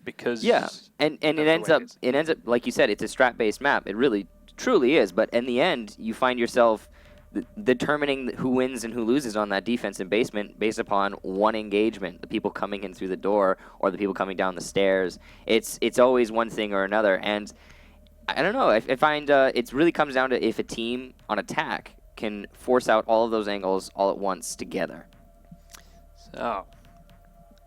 because and it ends up like you said, it's a strat-based map. It really truly is. But in the end, you find yourself determining who wins and who loses on that defensive basement based upon one engagement, the people coming in through the door or the people coming down the stairs. It's always one thing or another, and I don't know. I find it really comes down to if a team on attack can force out all of those angles all at once together. So,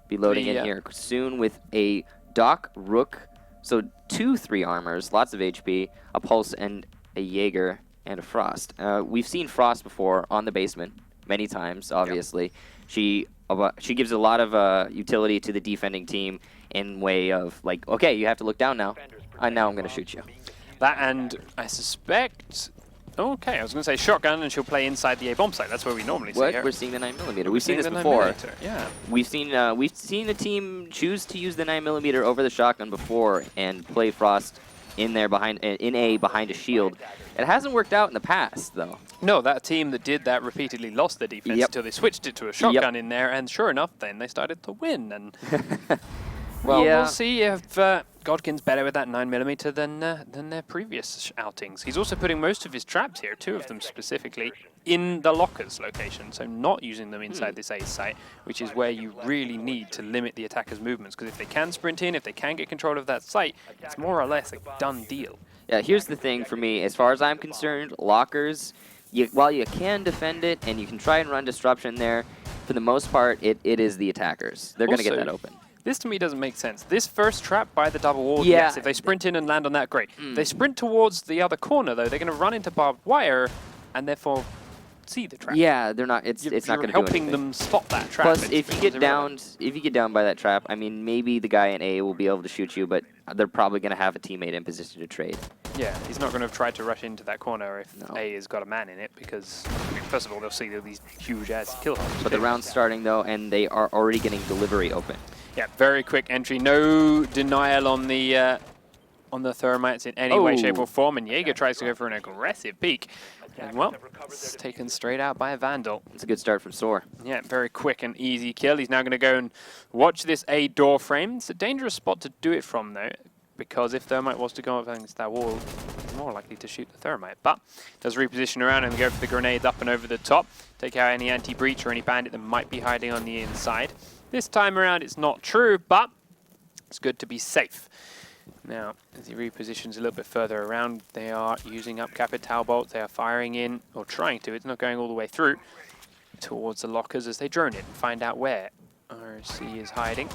be loading in here soon with a Doc Rook, so 2 3 armors, lots of HP, a Pulse, and a Jaeger. And a Frost. We've seen Frost before on the basement many times, obviously. Yep. She gives a lot of utility to the defending team in way of, like, okay, you have to look down now. Now I'm going to shoot you. That, and I suspect... Okay, I was going to say shotgun, and she'll play inside the A-bomb site. That's where we normally see her. We're seeing the 9mm. We've seen this before. Yeah. We've seen a team choose to use the 9mm over the shotgun before and play Frost in there behind a shield. It hasn't worked out in the past, though. No, that team that did that repeatedly lost their defense until they switched it to a shotgun in there, and sure enough, then they started to win. And well, we'll see if Godkin's better with that 9mm than their previous outings. He's also putting most of his traps here, 2 of them specifically, in the lockers location, so not using them inside this A site, which is where you really need to limit the attacker's movements, because if they can sprint in, if they can get control of that site, it's more or less a done deal. Yeah, here's the thing for me, as far as I'm concerned, lockers, while you can defend it and you can try and run disruption there, for the most part, it is the attackers. They're going to get that open. This to me doesn't make sense. This first trap by the double wall, yes, if they sprint in and land on that, great. If they sprint towards the other corner, though, they're going to run into barbed wire and therefore see the trap. Yeah, they're not. It's not going to do anything. You're helping them spot that trap. Plus, if you get down by that trap, I mean, maybe the guy in A will be able to shoot you, but they're probably going to have a teammate in position to trade. Yeah, he's not going to try to rush into that corner if A has got a man in it, because first of all, they'll see these huge ass kill holes. But the round's starting though, and they are already getting delivery open. Yeah, very quick entry. No denial on the thermites in any way, shape, or form, and Jaeger tries to go for an aggressive peek. And, well, it's taken straight out by a Vandal. It's a good start from SoaR. Yeah, very quick and easy kill. He's now going to go and watch this A door frame. It's a dangerous spot to do it from, though, because if Thermite was to go up against that wall, he's more likely to shoot the Thermite. But does reposition around and go for the grenades up and over the top. Take out any anti-breach or any bandit that might be hiding on the inside. This time around, it's not true, but it's good to be safe. Now, as he repositions a little bit further around, they are using up Capital bolts. They are firing in, or trying to. It's not going all the way through towards the lockers as they drone it and find out where RC is hiding.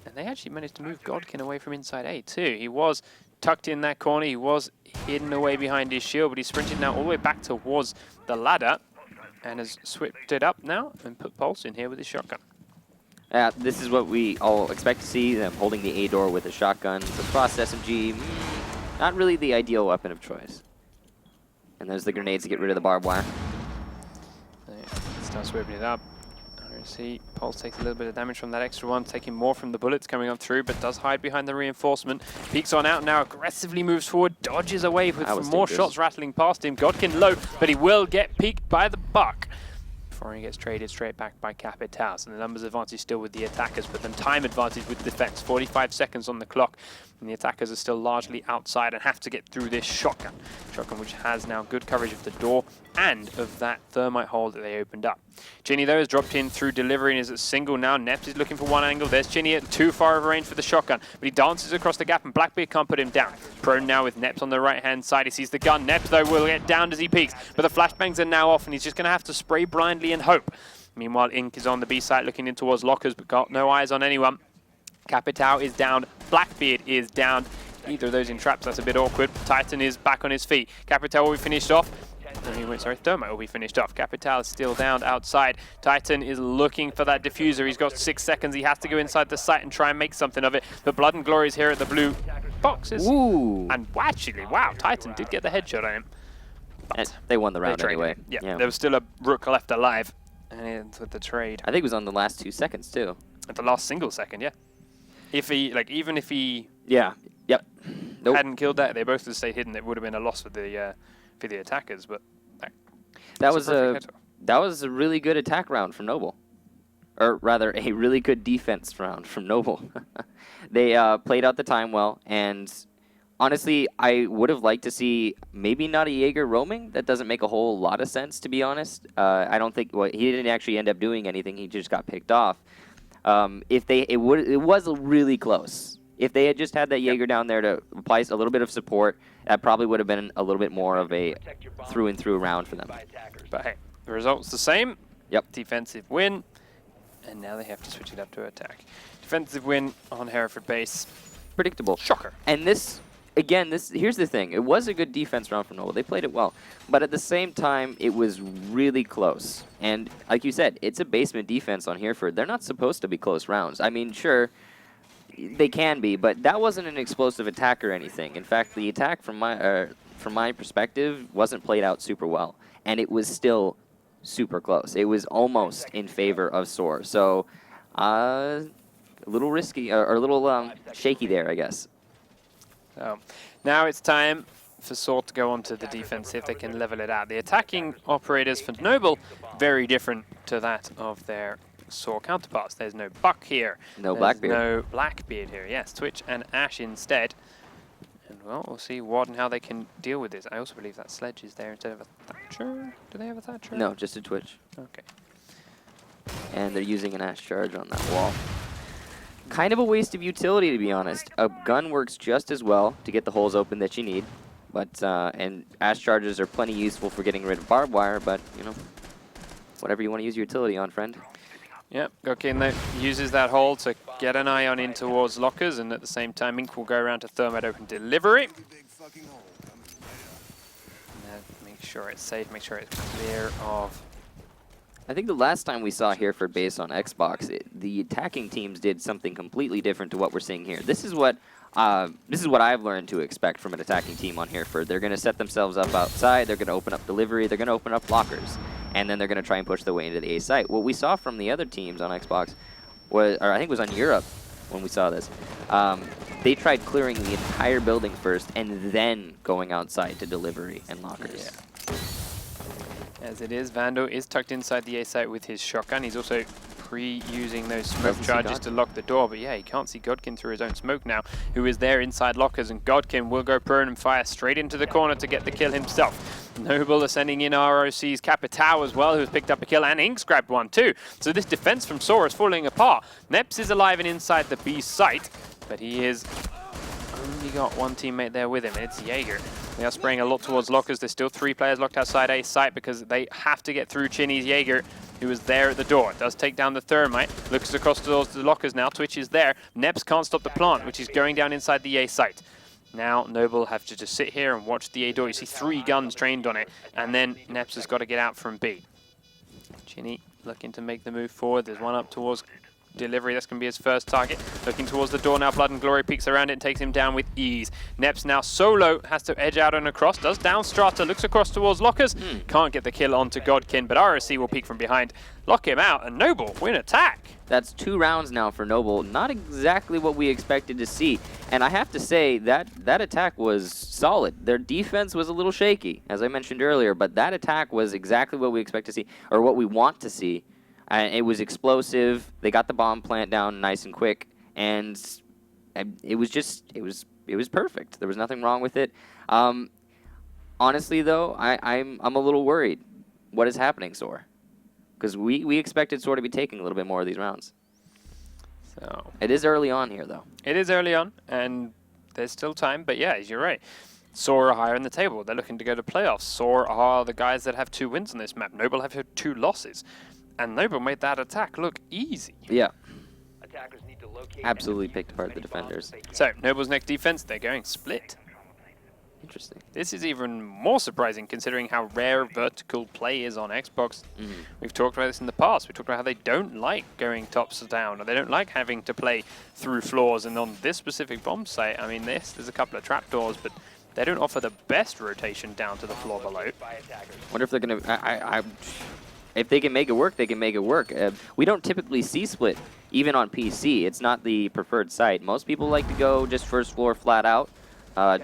And they actually managed to move Godkin away from inside A too. He was tucked in that corner. He was hidden away behind his shield, but he's sprinted now all the way back towards the ladder and has swept it up now and put Pulse in here with his shotgun. This is what we all expect to see, them holding the A door with a shotgun. The Frost SMG, not really the ideal weapon of choice. And there's the grenades to get rid of the barbed wire. Start sweeping it up. RC, Pulse takes a little bit of damage from that extra one, taking more from the bullets coming up through, but does hide behind the reinforcement. Peeks on out now, aggressively moves forward, dodges away with some more shots rattling past him. Godkin low, but he will get peeked by the buck before he gets traded straight back by Capital. So the numbers advantage still with the attackers, but then time advantage with defense. 45 seconds on the clock, and the attackers are still largely outside and have to get through this shotgun. Shotgun which has now good coverage of the door and of that thermite hole that they opened up. Chinny, though, has dropped in through delivery and is at single now. Neps is looking for one angle. There's Chinny at too far of a range for the shotgun, but he dances across the gap and Blackbeard can't put him down. Prone now with Neps on the right-hand side. He sees the gun. Neps, though, will get downed as he peeks, but the flashbangs are now off and he's just going to have to spray blindly and hope. Meanwhile, Ink is on the B site looking in towards lockers, but got no eyes on anyone. Capital is down. Blackbeard is down. Either of those in traps, that's a bit awkward. Titan is back on his feet. Capital will be finished off. Thermite will be finished off. Capital is still down outside. Titan is looking for that diffuser. He's got 6 seconds. He has to go inside the site and try and make something of it. But Blood and Glory is here at the blue boxes. Ooh. And actually, wow, Titan did get the headshot on him. But they won the round anyway. Yeah, there was still a Rook left alive. And with the trade. I think it was on the last 2 seconds too. At the last single second, yeah. If he, even if he hadn't killed that, they both would have stayed hidden. It would have been a loss for the attackers. But that was a really good attack round from Noble, or rather a really good defense round from Noble. They played out the time well, and honestly, I would have liked to see maybe not a Jaeger roaming. That doesn't make a whole lot of sense, to be honest. I don't think, well, he didn't actually end up doing anything. He just got picked off. It was really close. If they had just had that Jaeger down there to apply a little bit of support, that probably would have been a little bit more of a through and through round for them. But hey, the result's the same. Yep. Defensive win, and now they have to switch it up to attack. Defensive win on Hereford Base. Predictable. Shocker. And this, again, here's the thing. It was a good defense round for Noble. They played it well. But at the same time, it was really close. And like you said, it's a basement defense on Hereford. They're not supposed to be close rounds. I mean, sure, they can be, but that wasn't an explosive attack or anything. In fact, the attack from my perspective wasn't played out super well. And it was still super close. It was almost in favor of SoaR. So, a little risky, or a little shaky there, I guess. So now it's time for SoaR to go on to the defense, see if they can level it out. The attacking operators for Noble, very different to that of their SoaR counterparts. There's no Buck here. No Blackbeard. No Blackbeard here, yes. Twitch and Ash instead. And well, we'll see what and how they can deal with this. I also believe that Sledge is there instead of a Thatcher. Do they have a Thatcher? No, just a Twitch. Okay. And they're using an Ash Charge on that wall. Kind of a waste of utility, to be honest. A gun works just as well to get the holes open that you need. But, and Ash Charges are plenty useful for getting rid of barbed wire, but, you know, whatever you want to use your utility on, friend. Yep, Godkin though uses that hole to get an eye on in towards lockers, and at the same time Ink will go around to Thermite open delivery. Make sure it's safe, make sure it's clear of... I think the last time we saw Hereford Base on Xbox, the attacking teams did something completely different to what we're seeing here. This is what I've learned to expect from an attacking team on Hereford. They're going to set themselves up outside, they're going to open up delivery, they're going to open up lockers, and then they're going to try and push their way into the A site. What we saw from the other teams on Xbox, was, or I think it was on Europe when we saw this, they tried clearing the entire building first and then going outside to delivery and lockers. Yeah. As it is, Vando is tucked inside the A site with his shotgun. He's also pre-using those smoke charges to lock the door. But yeah, he can't see Godkin through his own smoke now, who is there inside lockers. And Godkin will go prone and fire straight into the corner to get the kill himself. Noble are sending in ROC's Capitao as well, who's picked up a kill, and Ink's grabbed one too. So this defense from SoaR is falling apart. Neps is alive and inside the B site, but he is only got one teammate there with him, and it's Jaeger. They are spraying a lot towards lockers. There's still 3 players locked outside A site because they have to get through Chinny's Jaeger, who is there at the door. Does take down the Thermite. Looks across towards the lockers now. Twitch is there. Neps can't stop the plant, which is going down inside the A site. Now Noble have to just sit here and watch the A door. You see 3 guns trained on it, and then Neps has got to get out from B. Chinny looking to make the move forward. There's one up towards delivery. That's going to be his first target. Looking towards the door now. Blood and Glory peeks around it and takes him down with ease. Neps now solo has to edge out and across. Does down Strata. Looks across towards lockers. Can't get the kill onto Godkin, but ROC will peek from behind. Lock him out, and Noble win attack. That's 2 rounds now for Noble. Not exactly what we expected to see. And I have to say that attack was solid. Their defense was a little shaky, as I mentioned earlier, but that attack was exactly what we expect to see, or what we want to see. And it was explosive. They got the bomb plant down nice and quick, and it was perfect. There was nothing wrong with it. Honestly, though, I'm a little worried. What is happening, SoaR? Because we expected SoaR to be taking a little bit more of these rounds. So it is early on here, though. It is early on, and there's still time. But yeah, you're right. SoaR are higher in the table. They're looking to go to playoffs. SoaR are the guys that have 2 wins on this map. Noble have 2 losses. And Noble made that attack look easy. Yeah. Absolutely picked apart the defenders. So, Noble's next defense, they're going split. Interesting. This is even more surprising considering how rare vertical play is on Xbox. We've talked about this in the past. We talked about how they don't like going tops down, or they don't like having to play through floors. And on this specific bomb site, I mean, there's a couple of trapdoors, but they don't offer the best rotation down to the floor below. Wonder if they're going to... If they can make it work, they can make it work. We don't typically see split, even on PC. It's not the preferred site. Most people like to go just first floor flat out.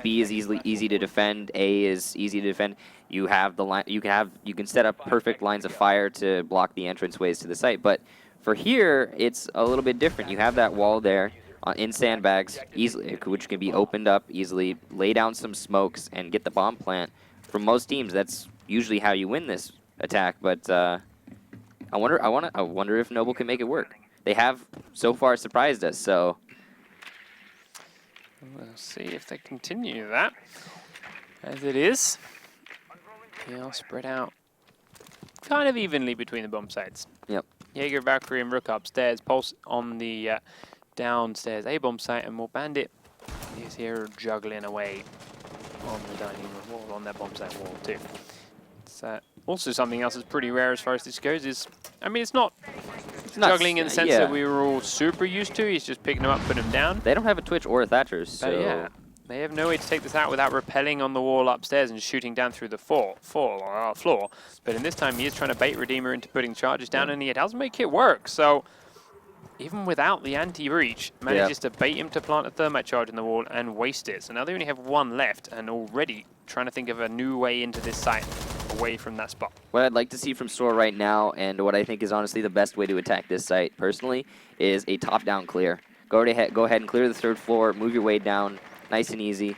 B is easy to defend. A is easy to defend. You have the line. You can set up perfect lines of fire to block the entranceways to the site. But For here, it's a little bit different. You have that wall there in sandbags, easily, which can be opened up easily, lay down some smokes, and get the bomb plant. For most teams, that's usually how you win this attack, but I wonder if Noble can make it work. They have so far surprised us, so we'll see if they continue that. As it is, they'll spread out kind of evenly between the bomb sites. Yep. Jaeger, Valkyrie, and Rook upstairs. Pulse on the downstairs A-bomb site, and more Bandit is here juggling away on the dining room wall, on that bomb site wall too. It's also something else that's pretty rare as far as this goes is, I mean, it's not juggling in the sense that we were all super used to. He's just picking them up, putting them down. They don't have a Twitch or a Thatcher's, so yeah. They have no way to take this out without rappelling on the wall upstairs and shooting down through the floor. But in this time, he is trying to bait Redeemer into putting charges down, and he doesn't make it work. So even without the anti-breach, manages to bait him to plant a thermite charge in the wall and waste it. So now they only have one left, and already trying to think of a new way into this site, away from that spot. What I'd like to see from SoaR right now, and what I think is honestly the best way to attack this site, personally, is a top-down clear. Go ahead and clear the 3rd floor, move your way down. Nice and easy.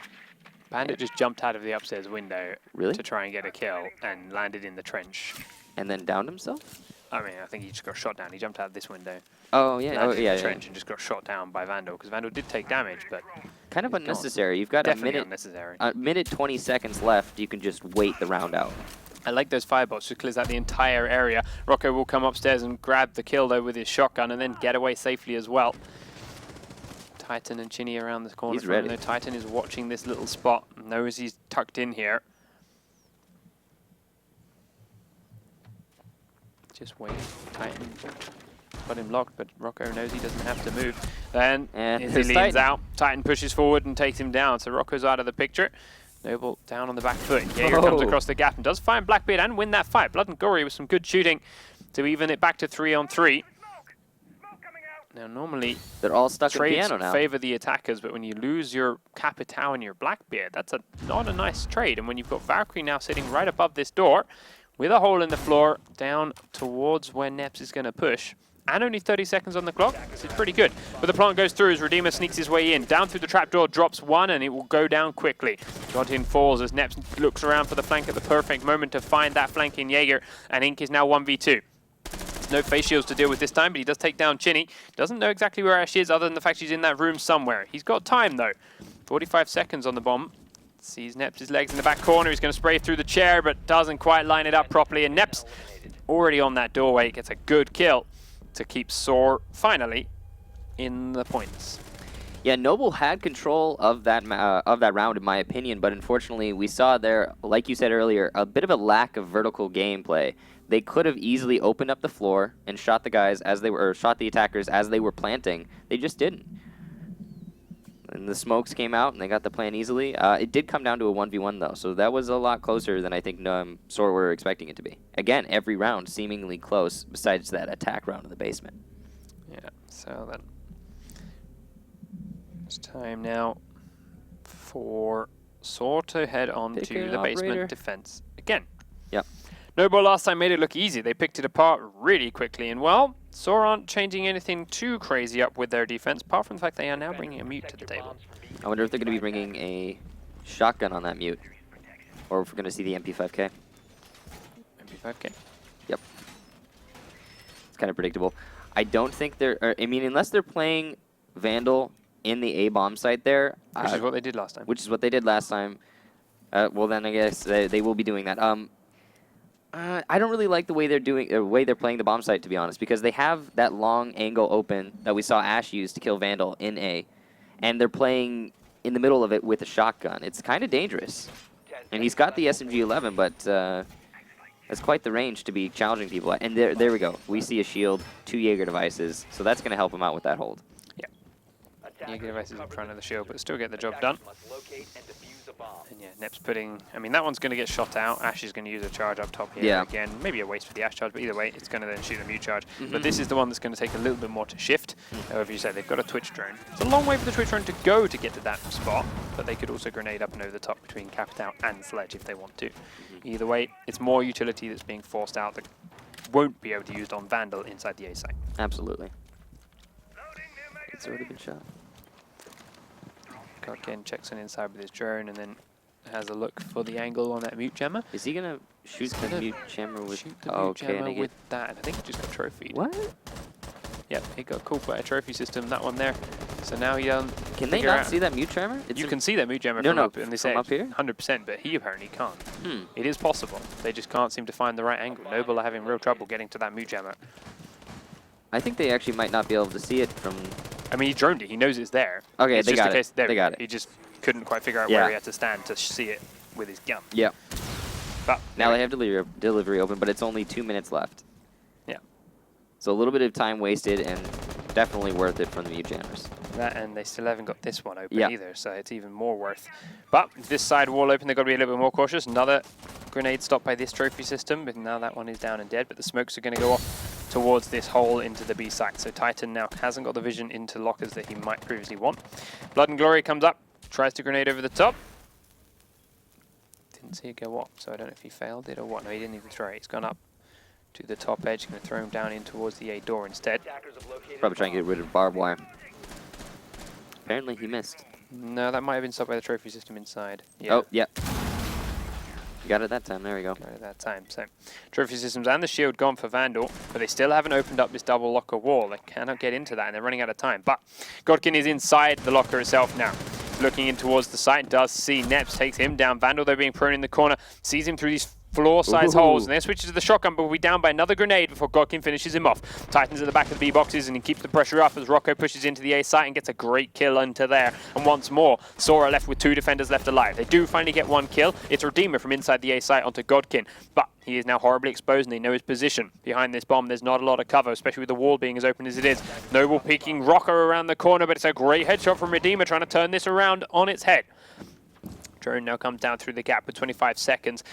Bandit just jumped out of the upstairs window to try and get a kill and landed in the trench. And then downed himself? I mean, I think he just got shot down. He jumped out of this window. Oh, yeah. Landed in the trench and just got shot down by Vandal, because Vandal did take damage, but kind of unnecessary. You've got a minute 20 seconds left. You can just wait the round out. I like those firebots. Just clears out the entire area. Rocco will come upstairs and grab the kill, though, with his shotgun and then get away safely as well. Titan and Chinny around this corner. He's ready. Titan is watching this little spot, knows he's tucked in here. Just wait. Titan got him locked, but Rocco knows he doesn't have to move. Then as he leans out, Titan pushes forward and takes him down. So Rocco's out of the picture. Noble down on the back foot. Jaeger comes across the gap and does find Blackbeard and win that fight. Blood and Gory with some good shooting to even it back to 3-on-3. Now, normally, they're all stuck in piano now. Favor the attackers, but when you lose your Capitao and your Blackbeard, that's not a nice trade. And when you've got Valkyrie now sitting right above this door, with a hole in the floor, down towards where Neps is going to push, and only 30 seconds on the clock, this is pretty good. But the plant goes through as Redeemer sneaks his way in. Down through the trapdoor, drops one, and it will go down quickly. Godin falls as Neps looks around for the flank at the perfect moment to find that flank in Jaeger, and Ink is now 1v2. No face shields to deal with this time, but he does take down Chinny. Doesn't know exactly where Ash is, other than the fact she's in that room somewhere. He's got time, though. 45 seconds on the bomb. Sees Neps' legs in the back corner. He's going to spray through the chair, but doesn't quite line it up properly. And Neps, already on that doorway, gets a good kill to keep SoaR finally in the points. Yeah, Noble had control of that round, in my opinion, but unfortunately, we saw there, like you said earlier, a bit of a lack of vertical gameplay. They could have easily opened up the floor and shot the guys as they were, or shot the attackers as they were planting. They just didn't. And the smokes came out, and they got the plan easily. It did come down to a 1v1, though, so that was a lot closer than I think SoaR were expecting it to be. Again, every round seemingly close, besides that attack round in the basement. Yeah, so then it's time now for SoaR to head on to the basement defense again. Yep. Noble last time made it look easy. They picked it apart really quickly, and well, SoaR aren't changing anything too crazy up with their defense, apart from the fact they are now bringing a mute to the table. I wonder if they're going to be bringing a shotgun on that mute, or if we're going to see the MP5K. MP5K? Yep. It's kind of predictable. I don't think they're, I mean, unless they're playing Vandal in the A-bomb site there. Which is what they did last time. Which is what they did last time. Well, then I guess they will be doing that. I don't really like the way they're playing the bomb site, to be honest, because they have that long angle open that we saw Ash use to kill Vandal in A, and they're playing in the middle of it with a shotgun. It's kind of dangerous. And he's got the SMG-11, but that's quite the range to be challenging people at. And there we go. We see a shield, 2 Jaeger devices, so that's going to help him out with that hold. Yeah. Jaeger devices in front of the shield, but still get the job done. And yeah, Nep's putting, I mean, that one's going to get shot out. Ash is going to use a charge up top here again. Maybe a waste for the Ash charge, but either way, it's going to then shoot a mute charge. But this is the one that's going to take a little bit more to shift. However you say, they've got a Twitch drone. It's a long way for the Twitch drone to go to get to that spot, but they could also grenade up and over the top between Capitao and Sledge if they want to. Either way, it's more utility that's being forced out. The won't be able to use on Vandal inside the A site. Absolutely. It's already been shot. Godkin checks in inside with his drone and then has a look for the angle on that mute jammer. Is he gonna shoot the mute jammer with? With that. I think he just got trophied. What? Yep, he got caught by a trophy system. That one there. So now he can they not see that mute jammer? You can see that mute jammer from up in this edge, up here. 100%, but he apparently can't. It is possible. They just can't seem to find the right angle. Noble are having real trouble getting to that mute jammer. I think they actually might not be able to see it from. I mean, he droned it. He knows it's there. Okay, it's they just got it. They got it. He just couldn't quite figure out where he had to stand to see it with his gun. Yep. But now they have delivery open, but it's only 2 minutes left. Yeah. So a little bit of time wasted, and definitely worth it from the mute jammers. That, and they still haven't got this one open either, so it's even more worth. But this side wall open, they've got to be a little bit more cautious. Another grenade stopped by this trophy system, but now that one is down and dead. But the smokes are going to go off towards this hole into the B site. So Titan now hasn't got the vision into lockers that he might previously want. Blood and Glory comes up, tries to grenade over the top. Didn't see it go up, so I don't know if he failed it or what. No, he didn't even throw it. He's gone up to the top edge, going to throw him down in towards the A door instead. Probably trying to get rid of barbed wire. Apparently he missed. No, that might have been stopped by the trophy system inside. Yeah. Oh, yeah. You got it that time. There we go. Got it that time. So, trophy systems and the shield gone for Vandal, but they still haven't opened up this double locker wall. They cannot get into that, and they're running out of time. But Godkin is inside the locker itself now. Looking in towards the site, does see Neps, takes him down. Vandal, though, being prone in the corner, sees him through these floor-size holes, and then switches to the shotgun, but will be down by another grenade before Godkin finishes him off. Titans at the back of the B boxes, and he keeps the pressure up as Rocco pushes into the A site and gets a great kill into there. And once more, SoaR left with 2 defenders left alive. They do finally get 1 kill. It's Redeemer from inside the A site onto Godkin, but he is now horribly exposed, and they know his position. Behind this bomb, there's not a lot of cover, especially with the wall being as open as it is. Noble peeking Rocco around the corner, but it's a great headshot from Redeemer, trying to turn this around on its head. Drone now comes down through the gap with 25 seconds.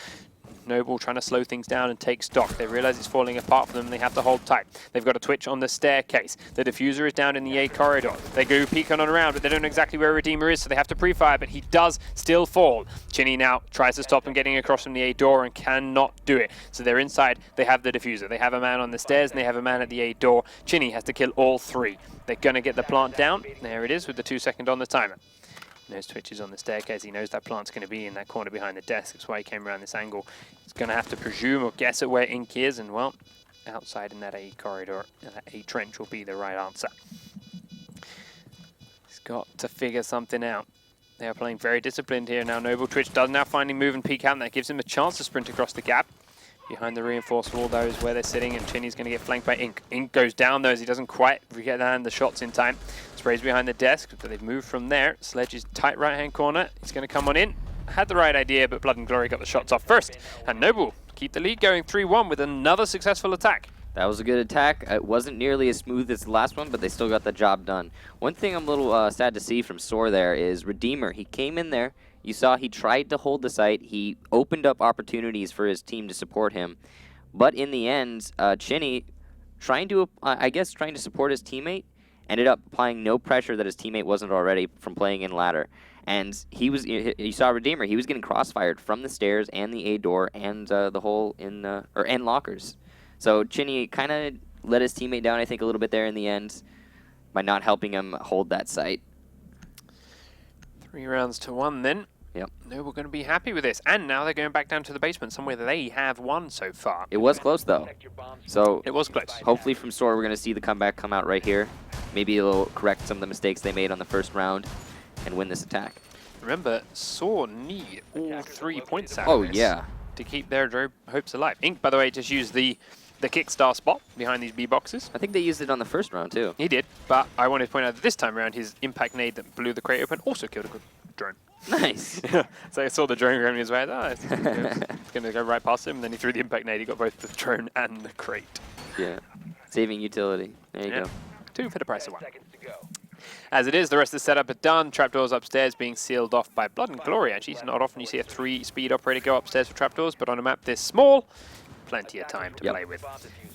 Noble trying to slow things down and take stock. They realize it's falling apart for them and they have to hold tight. They've got a twitch on the staircase. The diffuser is down in the A corridor. They go peeking on around, but they don't know exactly where Redeemer is, so they have to pre-fire, but he does still fall. Chinny now tries to stop him getting across from the A door and cannot do it. So they're inside, they have the diffuser. They have a man on the stairs and they have a man at the A door. Chinny has to kill all 3. They're going to get the plant down. There it is with the 2 second on the timer. Knows twitches on the staircase. He knows that plant's going to be in that corner behind the desk. That's why he came around this angle. He's going to have to presume or guess at where Ink is, and well, outside in that A corridor, that A trench will be the right answer. He's got to figure something out. They are playing very disciplined here now. Noble Twitch does now finally move and peek out, and that gives him a chance to sprint across the gap. Behind the reinforced wall, though, is where they're sitting, and Chinny's going to get flanked by Ink. Ink goes down, though, as he doesn't quite get the shots in time. Sprays behind the desk, but they've moved from there. Sledge is tight right-hand corner. He's going to come on in. Had the right idea, but Blood and Glory got the shots off first. And Noble keep the lead going 3-1 with another successful attack. That was a good attack. It wasn't nearly as smooth as the last one, but they still got the job done. One thing I'm a little sad to see from SoaR there is Redeemer. He came in there. You saw he tried to hold the site. He opened up opportunities for his team to support him. But in the end, Chinny, trying to support his teammate, ended up applying no pressure that his teammate wasn't already from playing in ladder. And you saw Redeemer, he was getting crossfired from the stairs and the A door and the hole in and lockers. So Chinny kind of let his teammate down, I think, a little bit there in the end by not helping him hold that site. 3 rounds to 1 then. Yep. Noble going to be happy with this. And now they're going back down to the basement, somewhere that they have won so far. It was close, though. So it was close. Hopefully from SoaR, we're going to see the comeback come out right here. Maybe it'll correct some of the mistakes they made on the first round and win this attack. Remember, SoaR need all 3 points out of this to keep their hopes alive. Ink, by the way, just used the kickstar spot behind these B boxes. I think they used it on the first round, too. He did, but I wanted to point out that this time around, his impact nade that blew the crate open also killed a good drone. Nice. So I saw the drone going his way. Oh, it's going to go right past him. And then he threw the impact nade. He got both the drone and the crate. Yeah. Saving utility. There you go. 2 for the price of 1. As it is, the rest of the setup are done. Trapdoors upstairs being sealed off by Blood and Glory. Actually, it's not often you see a 3-speed operator go upstairs for trapdoors, but on a map this small, plenty of time to play with.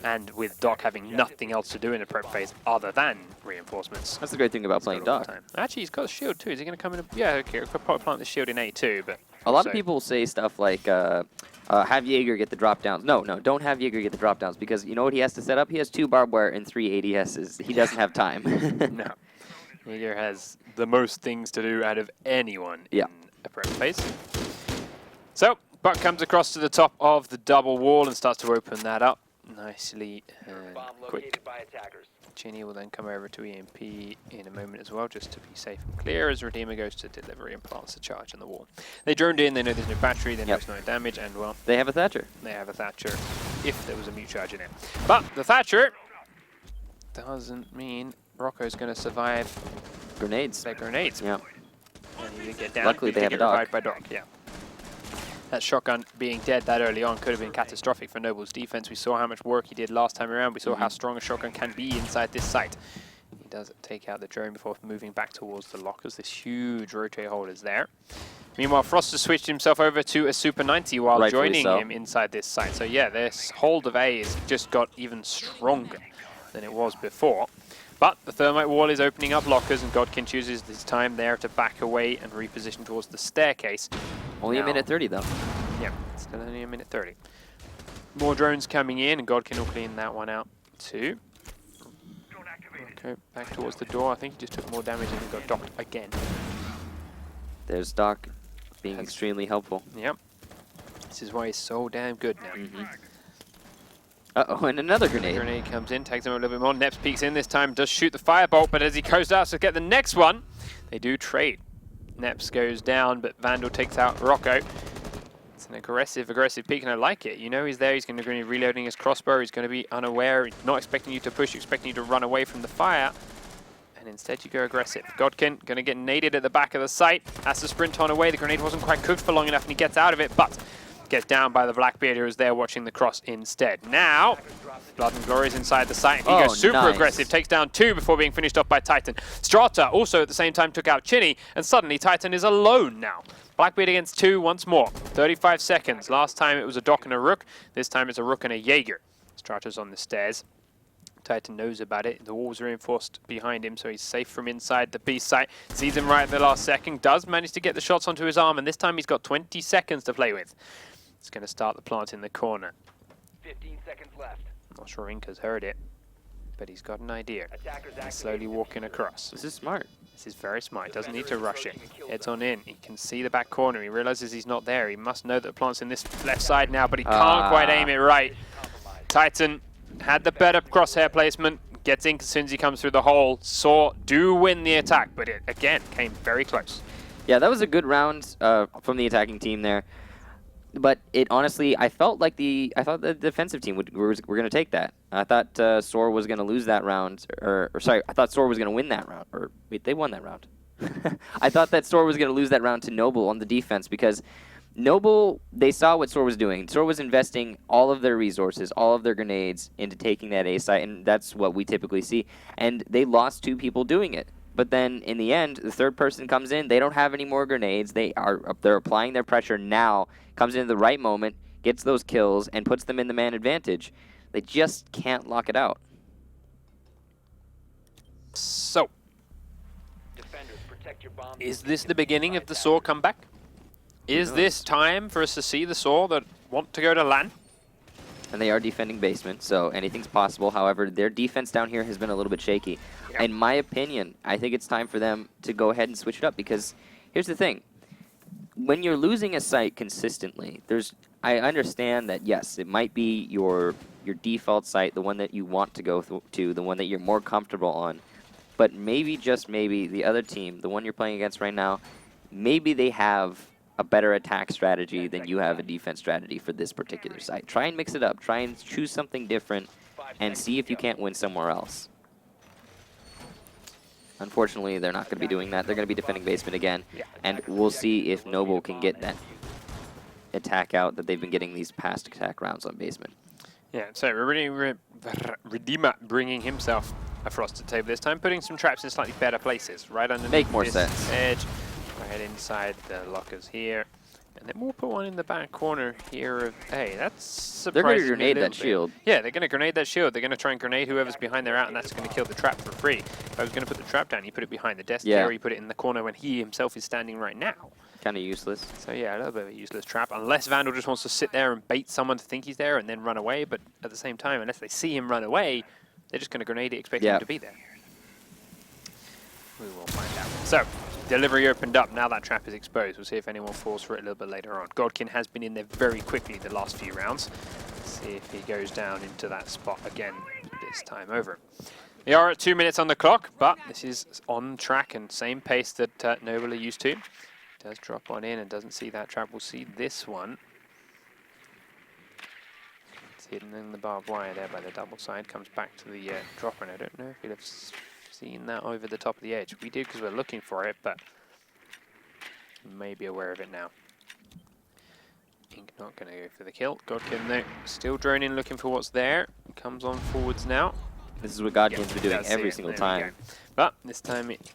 And with Doc having nothing else to do in the prep phase other than reinforcements. That's the great thing about playing Doc. Actually, he's got a shield too. Is he going to come in? Yeah, okay, I'll probably plant the shield in A2, but A lot of people say stuff like, have Jaeger get the drop downs. No, don't have Jaeger get the drop downs, because you know what he has to set up? He has 2 barbed wire and 3 ADSs. He doesn't have time. No. Jaeger has the most things to do out of anyone in a pro space. So, Buck comes across to the top of the double wall and starts to open that up nicely and quick. Chinny will then come over to EMP in a moment as well, just to be safe and clear, as Redeemer goes to delivery and plants the charge on the wall. They droned in, they know there's no battery, they know there's no damage, and well... They have a Thatcher. They have a Thatcher, if there was a mute charge in it. But the Thatcher doesn't mean Rocco's going to survive grenades. Their grenades. Yeah. And he did get down. Luckily they have a dog. By dog, yeah. That shotgun being dead that early on could have been catastrophic for Noble's defense. We saw how much work he did last time around. We saw how strong a shotgun can be inside this site. He does take out the drone before moving back towards the lockers. This huge rotate hold is there. Meanwhile, Frost has switched himself over to a Super 90 while joining him inside this site. So yeah, this hold of A has just got even stronger than it was before. But the thermite wall is opening up lockers, and Godkin chooses this time there to back away and reposition towards the staircase. Only a minute 30, though. Yeah, still only a minute 30. More drones coming in, and Godkin will clean that one out too. Okay, back towards the door. I think he just took more damage and he got docked again. There's Doc being extremely helpful. Yep. This is why he's so damn good now. Uh-oh, and another grenade. Grenade comes in, takes him a little bit more. Neps peeks in this time, does shoot the firebolt, but as he goes out to get the next one, they do trade. Neps goes down, but Vandal takes out Rocco. It's an aggressive peek, and I like it. You know he's there, he's going to be reloading his crossbow, he's going to be unaware, he's not expecting you to push, expecting you to run away from the fire. And instead you go aggressive. Godkin going to get naded at the back of the site, has to sprint on away. The grenade wasn't quite cooked for long enough, and he gets out of it, but gets down by the Blackbeard, who is there watching the cross instead. Now, Blood and Glory is inside the site. He goes super aggressive, takes down 2 before being finished off by Titan. Strata also at the same time took out Chinny, and suddenly Titan is alone now. Blackbeard against 2 once more. 35 seconds. Last time it was a Doc and a Rook. This time it's a Rook and a Jaeger. Strata's on the stairs. Titan knows about it. The walls are reinforced behind him, so he's safe from inside the B site. Sees him right at the last second. Does manage to get the shots onto his arm, and this time he's got 20 seconds to play with. It's going to start the plant in the corner. 15 seconds left. Not sure Inca's heard it, but he's got an idea. He's slowly walking across. This is smart. This is very smart. He doesn't need to rush it. Heads on in. He can see the back corner. He realizes he's not there. He must know that the plant's in this left side now, but he can't quite aim it right. Titan had the better crosshair placement. Gets Inca as soon as he comes through the hole. SoaR do win the attack, but it, again, came very close. Yeah, that was a good round from the attacking team there. But it honestly, I thought the defensive team were going to take that. I thought SoaR was going to lose that round, or sorry, I thought SoaR was going to win that round. Or wait, they won that round. I thought that SoaR was going to lose that round to Noble on the defense, because Noble, they saw what SoaR was doing. SoaR was investing all of their resources, all of their grenades into taking that A site, and that's what we typically see. And they lost 2 people doing it. But then in the end, the third person comes in. They don't have any more grenades. They're applying their pressure now. Comes in at the right moment, gets those kills, and puts them in the man advantage. They just can't lock it out. So, is this the beginning of the SoaR comeback? Is this time for us to see the SoaR that want to go to LAN? And they are defending basement, so anything's possible. However, their defense down here has been a little bit shaky. Yep. In my opinion, I think it's time for them to go ahead and switch it up, because here's the thing. When you're losing a site consistently, I understand that, yes, it might be your default site, the one that you want to go to, the one that you're more comfortable on. But maybe, just maybe, the other team, the one you're playing against right now, maybe they have a better attack strategy than you have a defense strategy for this particular site. Try and mix it up. Try and choose something different and see if you can't win somewhere else. Unfortunately, they're not going to be doing that. They're going to be defending basement again, and we'll see if Noble can get that attack out that they've been getting these past attack rounds on basement. Yeah, so Redeemer bringing himself a frosted table this time, putting some traps in slightly better places, right underneath Make more this sense. edge, right inside the lockers here. And then we'll put one in the back corner here of A. That's surprising. They're going to grenade that shield. Yeah, they're going to grenade that shield. They're going to try and grenade whoever's behind their out, and that's going to kill the trap for free. If I was going to put the trap down, you put it behind the desk here, or you put it in the corner when he himself is standing right now. Kind of useless. So yeah, a little bit of a useless trap, unless Vandal just wants to sit there and bait someone to think he's there and then run away. But at the same time, unless they see him run away, they're just going to grenade it, expecting him to be there. We will find out. So, delivery opened up. Now that trap is exposed. We'll see if anyone falls for it a little bit later on. Godkin has been in there very quickly the last few rounds. Let's see if he goes down into that spot again this time over. We are at 2 minutes on the clock, but this is on track and same pace that Noble are used to. Does drop one in and doesn't see that trap. We'll see this one. It's hidden in the barbed wire there by the double side. Comes back to the dropper, and I don't know if he'd have seen that over the top of the edge. We did because we're looking for it, but you may be aware of it now. Ink not going to go for the kill. Godkin though, still droning, looking for what's there. Comes on forwards now. This is what Godkin's been doing every single time. But this time it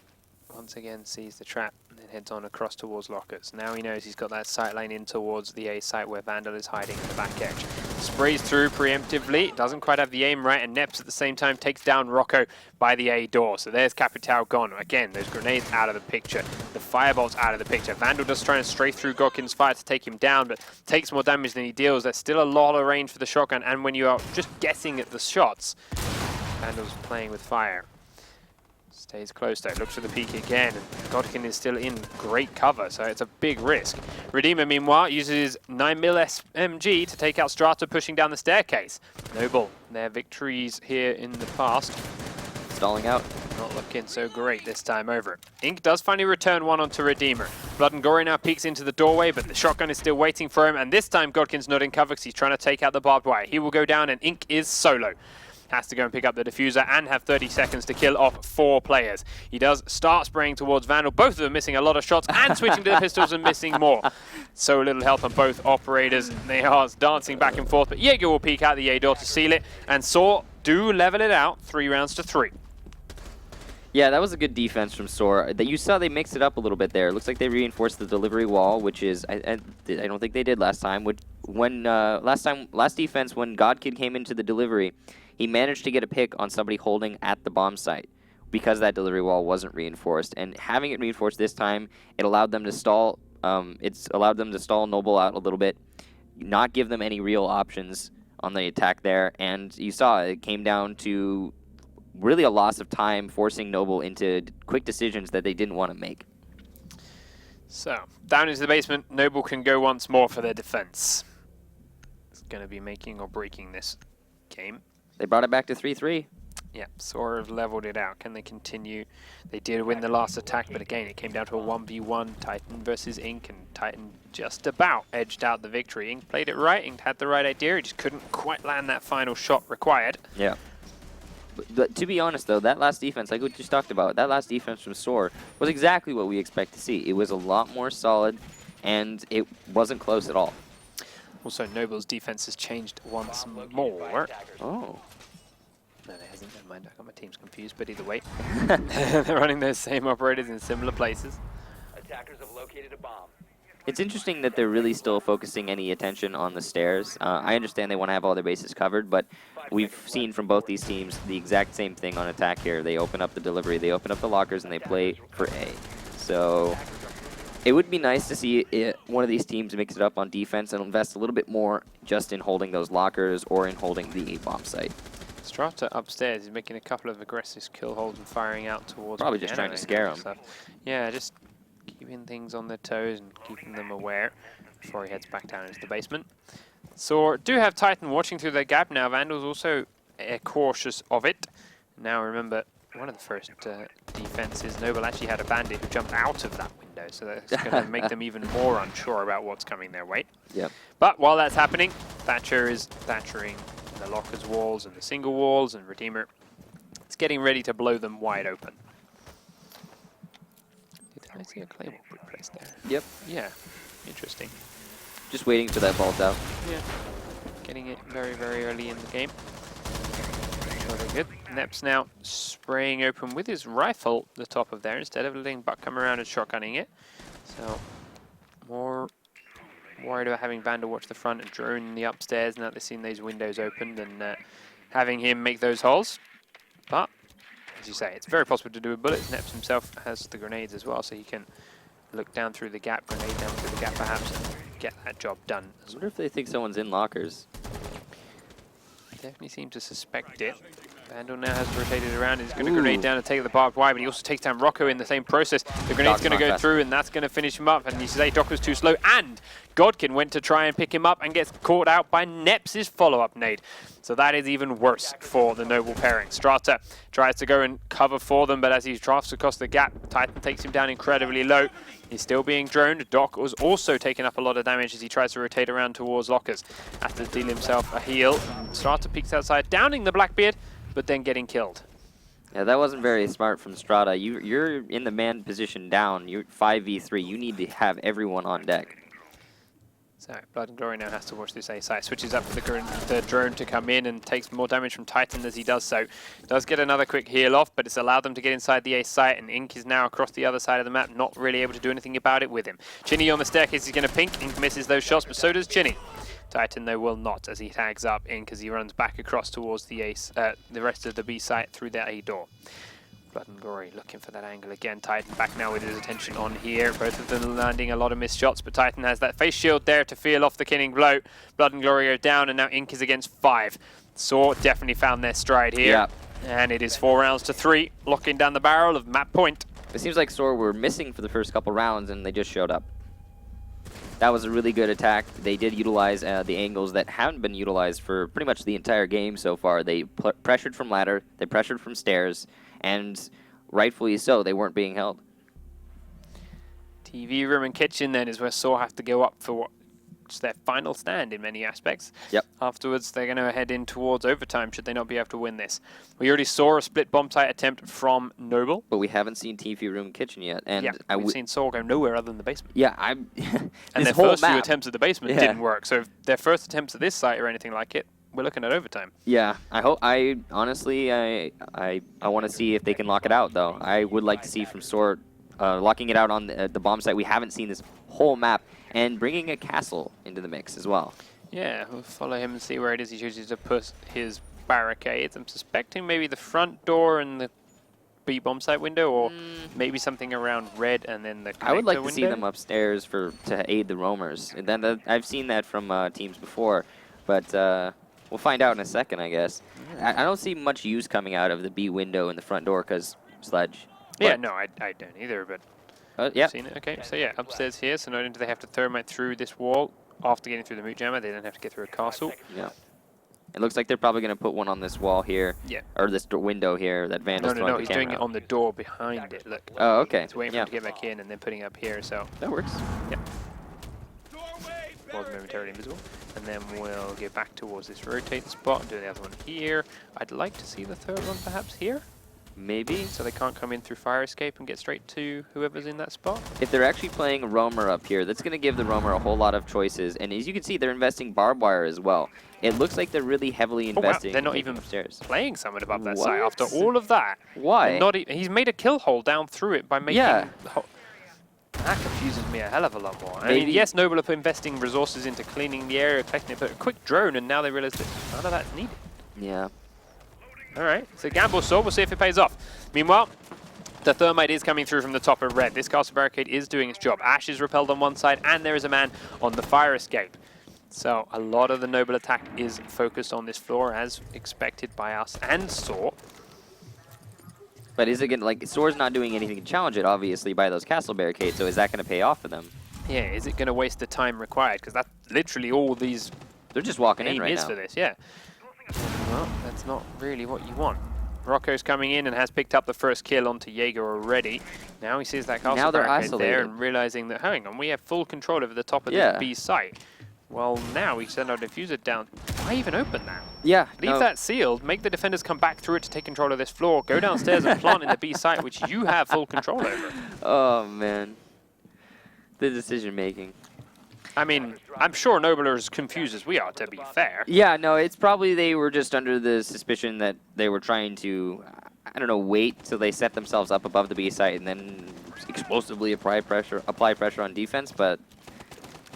once again sees the trap and then heads on across towards lockers. Now he knows he's got that sight line in towards the A site where Vandal is hiding at the back edge. Sprays through preemptively, doesn't quite have the aim right, and Neps at the same time takes down Rocco by the A door. So there's Capital gone. Again, those grenades out of the picture. The firebolts out of the picture. Vandal just trying to strafe through Godkin's fire to take him down, but takes more damage than he deals. There's still a lot of range for the shotgun, and when you are just guessing at the shots, Vandal's playing with fire. Stays close though, looks for the peak again, and Godkin is still in great cover, so it's a big risk. Redeemer, meanwhile, uses 9mm SMG to take out Strata, pushing down the staircase. Noble, their victories here in the past. Stalling out. Not looking so great this time over. Ink does finally return one onto Redeemer. Blood and Gory now peeks into the doorway, but the shotgun is still waiting for him, and this time Godkin's not in cover because he's trying to take out the barbed wire. He will go down, and Ink is solo. Has to go and pick up the diffuser and have 30 seconds to kill off 4 players. He does start spraying towards Vandal, both of them missing a lot of shots and switching to the pistols and missing more. So little help on both operators. They are dancing back and forth, but Jaeger will peek out the A door to seal it, and SoaR do level it out 3 rounds to 3. Yeah, that was a good defense from SoaR. You saw they mixed it up a little bit there. It looks like they reinforced the delivery wall, which is I don't think they did last time. Last defense when Godkid came into the delivery, he managed to get a pick on somebody holding at the bomb site because that delivery wall wasn't reinforced. And having it reinforced this time, it allowed them to stall. It's allowed them to stall Noble out a little bit, not give them any real options on the attack there. And you saw it came down to really a loss of time, forcing Noble into quick decisions that they didn't want to make. So, down into the basement, Noble can go once more for their defense. It's going to be making or breaking this game. They brought it back to 3-3. Yeah, SoaR have leveled it out. Can they continue? They did win the last attack, but again, it came down to a 1v1, Titan versus Ink, and Titan just about edged out the victory. Ink played it right, Ink had the right idea, he just couldn't quite land that final shot required. Yeah. But to be honest, though, that last defense, like we just talked about, that last defense from SoaR was exactly what we expect to see. It was a lot more solid, and it wasn't close at all. Also, Noble's defense has changed once more. Oh. No, it hasn't. Never mind. I got my teams confused, but either way, they're running those same operators in similar places. Attackers have located a bomb. It's interesting that they're really still focusing any attention on the stairs. I understand they want to have all their bases covered, but we've seen from both these teams the exact same thing on attack here. They open up the delivery, they open up the lockers, and they play for A. So it would be nice to see one of these teams mix it up on defense and invest a little bit more just in holding those lockers or in holding the A-bomb site. Strata upstairs is making a couple of aggressive kill holds and firing out towards... Probably just trying to scare them. Yeah, just keeping things on their toes and keeping them aware before he heads back down into the basement. SoaR do have Titan watching through their gap now. Vandal's also cautious of it. Now remember, one of the first defenses, Noble actually had a bandit who jumped out of that window, so that's going to make them even more unsure about what's coming their way. Yep. But while that's happening, Thatcher is thatchering the lockers walls and the single walls, and Redeemer is getting ready to blow them wide open. Did I see a claymore placed there? Yep. Yeah, interesting. Just waiting for that bolt out. Yeah, getting it very, very early in the game. Very good. Neps now spraying open with his rifle the top of there instead of letting Buck come around and shotgunning it. So more worried about having Vandal watch the front and drone the upstairs now they've seen those windows opened and having him make those holes. But, as you say, it's very possible to do with bullets. Neps himself has the grenades as well, so he can look down through the gap, grenade down through the gap perhaps, and get that job done. I wonder if they think someone's in lockers. Definitely seem to suspect it. Vandal now has rotated around. He's going to grenade down and take the barbed wire, but he also takes down Rocco in the same process. The grenade's going to go through, and that's going to finish him up. And you say Doc was too slow, and Godkin went to try and pick him up and gets caught out by Neps' follow-up nade. So that is even worse for the Noble pairing. Strata tries to go and cover for them, but as he drafts across the gap, Titan takes him down incredibly low. He's still being droned. Doc was also taking up a lot of damage as he tries to rotate around towards lockers. Has to deal himself a heal. Strata peeks outside, downing the Blackbeard, but then getting killed. Yeah, that wasn't very smart from Strata. You're in the man position down. You're 5v3. You need to have everyone on deck. So Blood and Glory now has to watch this A site. Switches up for the drone to come in and takes more damage from Titan as he does so. Does get another quick heal off, but it's allowed them to get inside the A site, and Ink is now across the other side of the map, not really able to do anything about it with him. Chinny on the staircase is going to pink. Ink misses those shots, but so does Chinny. Titan, though, will not as he tags up Ink as he runs back across towards the rest of the B site through that A door. Blood and Glory looking for that angle again. Titan back now with his attention on here. Both of them landing a lot of missed shots, but Titan has that face shield there to feel off the killing blow. Blood and Glory are down, and now Ink is against 5. SoaR definitely found their stride here. Yeah. And it is 4 rounds to 3, locking down the barrel of map point. It seems like SoaR were missing for the first couple rounds, and they just showed up. That was a really good attack. They did utilize the angles that haven't been utilized for pretty much the entire game so far. They pressured from ladder, they pressured from stairs, and rightfully so, they weren't being held. TV room and kitchen then is where SoaR have to go up for what's their final stand in many aspects. Yep. Afterwards, they're going to head in towards overtime should they not be able to win this. We already saw a split bomb site attempt from Noble. But we haven't seen TV room kitchen yet. And yeah, we've seen SoaR go nowhere other than the basement. Yeah, and their first few attempts at the basement didn't work. So if their first attempts at this site or anything like it, we're looking at overtime. Yeah, I honestly want to see if they can lock it out, though. I would like to see from SoaR locking it out on the bomb site. We haven't seen this whole map, and bringing a castle into the mix as well. Yeah, we'll follow him and see where it is he chooses to put his barricades. I'm suspecting maybe the front door and the B bomb site window, or maybe something around red and then the connector I would like to window. see them upstairs to aid the roamers. And then I've seen that from teams before, but we'll find out in a second, I guess. I don't see much use coming out of the B window in the front door because Sledge. Yeah, no, I don't either, but yeah. Seen it. Okay, so yeah, upstairs here. So not only do they have to thermite through this wall after getting through the moot jammer, they don't have to get through a castle. Yeah. It looks like they're probably going to put one on this wall here. Yeah. Or this window here that Vandal's No, he's doing it on the door behind it. Look. Oh, okay. He's waiting for him to get back in and then putting it up here. So that works. Yeah. Was momentarily invisible. And then we'll get back towards this rotate spot and do the other one here. I'd like to see the third one perhaps here. Maybe. So they can't come in through fire escape and get straight to whoever's in that spot. If they're actually playing a roamer up here, that's going to give the roamer a whole lot of choices. And as you can see, they're investing barbed wire as well. It looks like they're really heavily investing. Wow. They're not even upstairs. Playing someone above that site after all of that. Why? He's made a kill hole down through it by making... Yeah. That confuses me a hell of a lot more. I mean, yes, Noble are investing resources into cleaning the area, collecting it, but a quick drone, and now they realize that none of that's needed. Yeah. All right, so gamble SoaR, we'll see if it pays off. Meanwhile, the thermite is coming through from the top of red. This castle barricade is doing its job. Ash is repelled on one side, and there is a man on the fire escape. So a lot of the Noble attack is focused on this floor, as expected by us and SoaR. But is it going to, like, SoaR's not doing anything to challenge it, obviously, by those castle barricades, so is that going to pay off for them? Yeah, is it going to waste the time required? Because that's literally all these... They're just walking in right now. for this, yeah. Well, that's not really what you want. Rocco's coming in and has picked up the first kill onto Jaeger already. Now he sees that castle barricade there and realizing that, hang on, we have full control over the top of the B site. Well, now we send our diffuser down. Why even open that? Yeah. Leave that sealed, make the defenders come back through it to take control of this floor, go downstairs and plant in the B site, which you have full control over. Oh, man. The decision making. I mean, I'm sure Noble are as confused as we are, to be fair. Yeah, no, it's probably they were just under the suspicion that they were trying to, I don't know, wait till they set themselves up above the B site and then explosively apply pressure on defense, but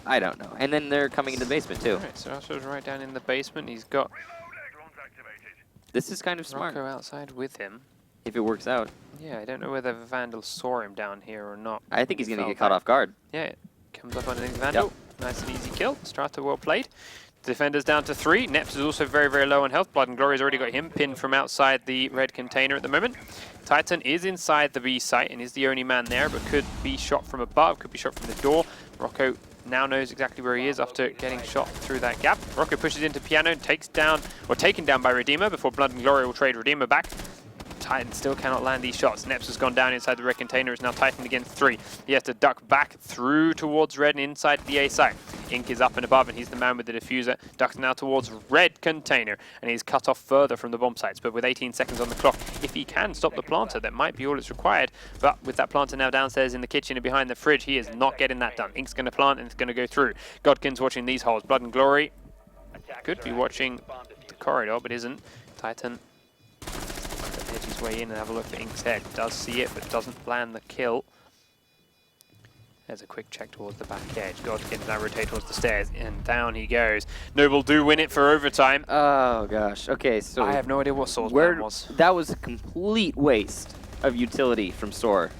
I don't know. And then they're coming into the basement too. Alright, so Astro's right down in the basement. He's got This is kind of smart. Rocco outside with him. If it works out. Yeah, I don't know whether Vandal saw him down here or not. I think he's going to Fell get caught back. off guard. Yeah, it comes up underneath Vandal. Nice and easy kill. Strata well played. Defenders down to 3. Neps is also very, very low on health. Blood and Glory's already got him pinned from outside the red container at the moment. Titan is inside the B site and is the only man there, but could be shot from above, could be shot from the door. Rocco now knows exactly where he is after getting shot through that gap. Rocco pushes into Piano and takes down, or taken down by Redeemer before Blood and Glory will trade Redeemer back. Titan still cannot land these shots. Neps has gone down inside the red container. It's now Titan against 3. He has to duck back through towards red and inside the A site. Ink is up and above, and he's the man with the diffuser. Ducks now towards red container, and he's cut off further from the bomb sites. But with 18 seconds on the clock, if he can stop the planter, that might be all it's required. But with that planter now downstairs in the kitchen and behind the fridge, he is not getting that done. Ink's going to plant, and it's going to go through. Godkin's watching these holes. Blood and Glory could be watching the corridor, but isn't. Titan edge his way in and have a look for Ink's head. Does see it, but doesn't land the kill. There's a quick check towards the back edge. Godkin now rotate towards the stairs, and down he goes. Noble do win it for overtime. Oh gosh. Okay, so I have no idea what SoaR's plan was. That was a complete waste of utility from SoaR.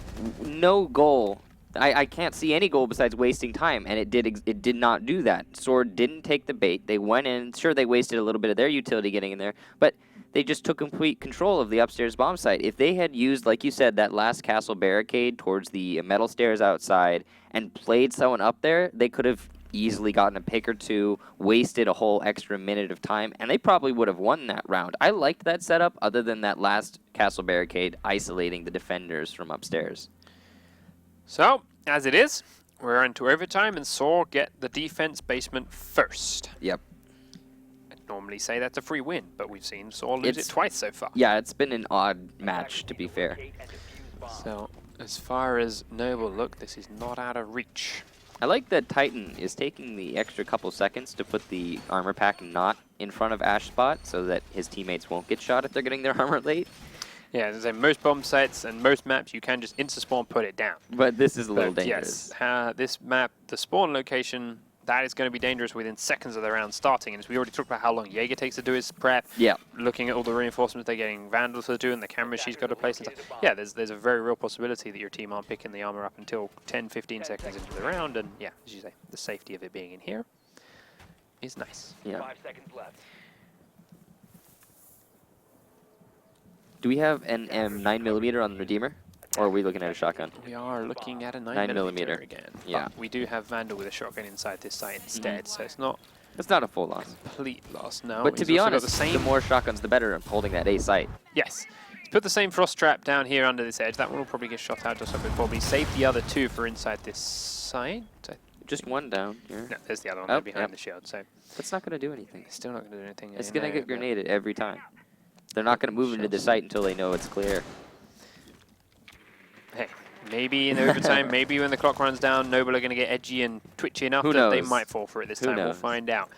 No goal. I can't see any goal besides wasting time, and it did not do that. SoaR didn't take the bait. They went in. Sure, they wasted a little bit of their utility getting in there, but they just took complete control of the upstairs bomb site. If they had used, like you said, that last castle barricade towards the metal stairs outside and played someone up there, they could have easily gotten a pick or two, wasted a whole extra minute of time, and they probably would have won that round. I liked that setup other than that last castle barricade isolating the defenders from upstairs. So, as it is, we're into overtime, and SoaR get the defense basement first. Yep. Normally say that's a free win, but we've seen SoaR lose it twice so far. Yeah, it's been an odd match, to be fair. So, as far as Noble look, this is not out of reach. I like that Titan is taking the extra couple seconds to put the armor pack not in front of Ash Spot so that his teammates won't get shot if they're getting their armor late. Yeah, as I say, most bomb sites and most maps, you can just insta-spawn put it down. But this is a little dangerous. Yes, this map, the spawn location, that is going to be dangerous within seconds of the round starting. And as we already talked about how long Jaeger takes to do his prep, looking at all the reinforcements they're getting Vandal to do and the cameras she's got to place and stuff. Yeah, there's a very real possibility that your team aren't picking the armor up until 10, 15 seconds into the round. And yeah, as you say, the safety of it being in here is nice. Yeah. 5 seconds left. Do we have an 9mm on the Redeemer? Or are we looking at a shotgun? We are looking at a 9mm again. Yeah. But we do have Vandal with a shotgun inside this site instead, so it's not a full loss. Complete loss, no. But to be honest, the more shotguns, the better of holding that A site. Yes. He's put the same frost trap down here under this edge. That one will probably get shot out just a bit before, but he saved the other 2 for inside this site. Just one down here. No, there's the other one there behind the shield, so. That's not going to do anything. It's still not going to do anything. It's going to get grenaded every time. They're not going to move into the site until they know it's clear. Hey, maybe in overtime, maybe when the clock runs down, Noble are going to get edgy and twitchy enough that they might fall for it this time. We'll find out.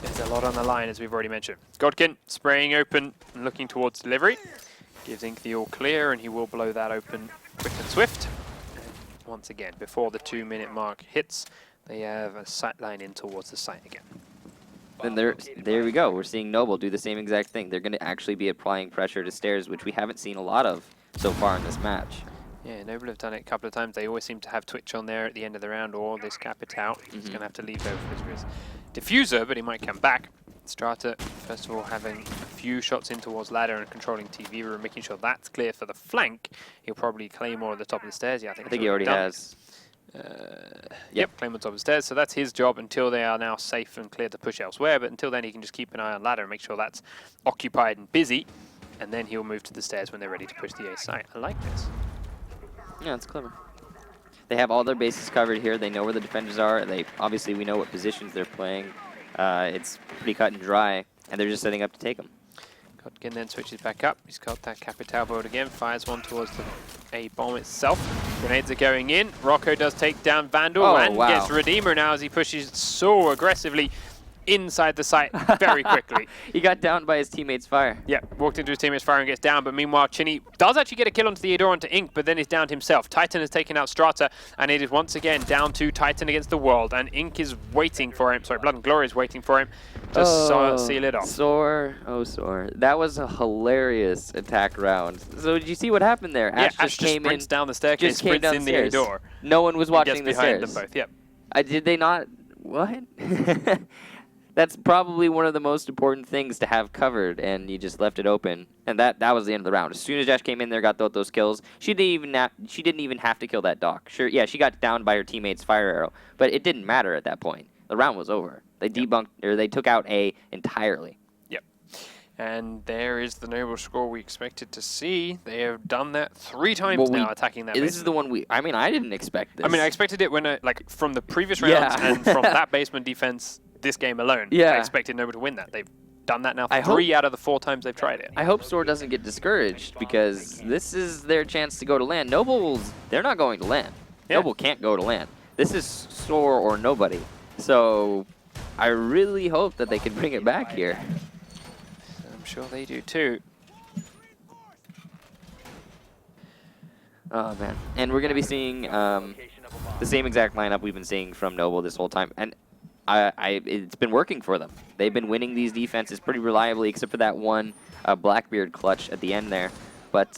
There's a lot on the line, as we've already mentioned. Godkin spraying open and looking towards delivery. Gives Ink the all clear, and he will blow that open quick and swift. And once again, before the 2-minute mark hits, they have a sight line in towards the site again. Then there we go. We're seeing Noble do the same exact thing. They're going to actually be applying pressure to stairs, which we haven't seen a lot of so far in this match. Yeah, Noble have done it a couple of times. They always seem to have Twitch on there at the end of the round, or this Capital. He's going to have to leave over for his diffuser, but he might come back. Strata, first of all, having a few shots in towards ladder and controlling TV room, making sure that's clear for the flank. He'll probably Claymore at the top of the stairs. Yeah, I think he already has. Yep, Claymore top of the stairs. So that's his job until they are now safe and clear to push elsewhere. But until then, he can just keep an eye on ladder and make sure that's occupied and busy. And then he'll move to the stairs when they're ready to push the A site. I like this. Yeah, it's clever. They have all their bases covered here. They know where the defenders are. Obviously, we know what positions they're playing. It's pretty cut and dry, and they're just setting up to take them. Godkin then switches back up. He's got that Capital board again. Fires one towards the A bomb itself. Grenades are going in. Rocco does take down Vandal and gets Redeemer now as he pushes so aggressively. inside the site very quickly. He got downed by his teammate's fire. Yeah, walked into his teammate's fire and gets down, but meanwhile, Chinny does actually get a kill onto the Ador onto Ink, but then is downed himself. Titan has taken out Strata, and it is once again down to Titan against the world, and Ink is waiting for him. Sorry, Blood and Glory is waiting for him to seal it off. SoaR, SoaR. That was a hilarious attack round. So did you see what happened there? Yeah, Ash just sprints down the staircase, sprints in the Ador. No one was watching the stairs. Gets behind them both, yep. Did they not? What? That's probably one of the most important things to have covered, and you just left it open. And that was the end of the round. As soon as Ash came in there, got those kills. She didn't even have to kill that Doc. Sure, yeah, she got downed by her teammate's fire arrow, but it didn't matter at that point. The round was over. They debunked, or they took out A entirely. Yep. And there is the noble score we expected to see. They have done that 3 times now, attacking that. This basement. is the one I didn't expect this. I mean, I expected it when like from the previous rounds and from that basement defense. This game alone, I expected Noble to win that. They've done that now 3 out of the 4 times they've tried it. I hope SoaR doesn't get discouraged, because this is their chance to go to land. Nobles, they're not going to land. Yeah. Noble can't go to land. This is SoaR or nobody. So I really hope that they can bring it back here. I'm sure they do too. Oh, man. And we're going to be seeing the same exact lineup we've been seeing from Noble this whole time. And it's been working for them. They've been winning these defenses pretty reliably, except for that one Blackbeard clutch at the end there. But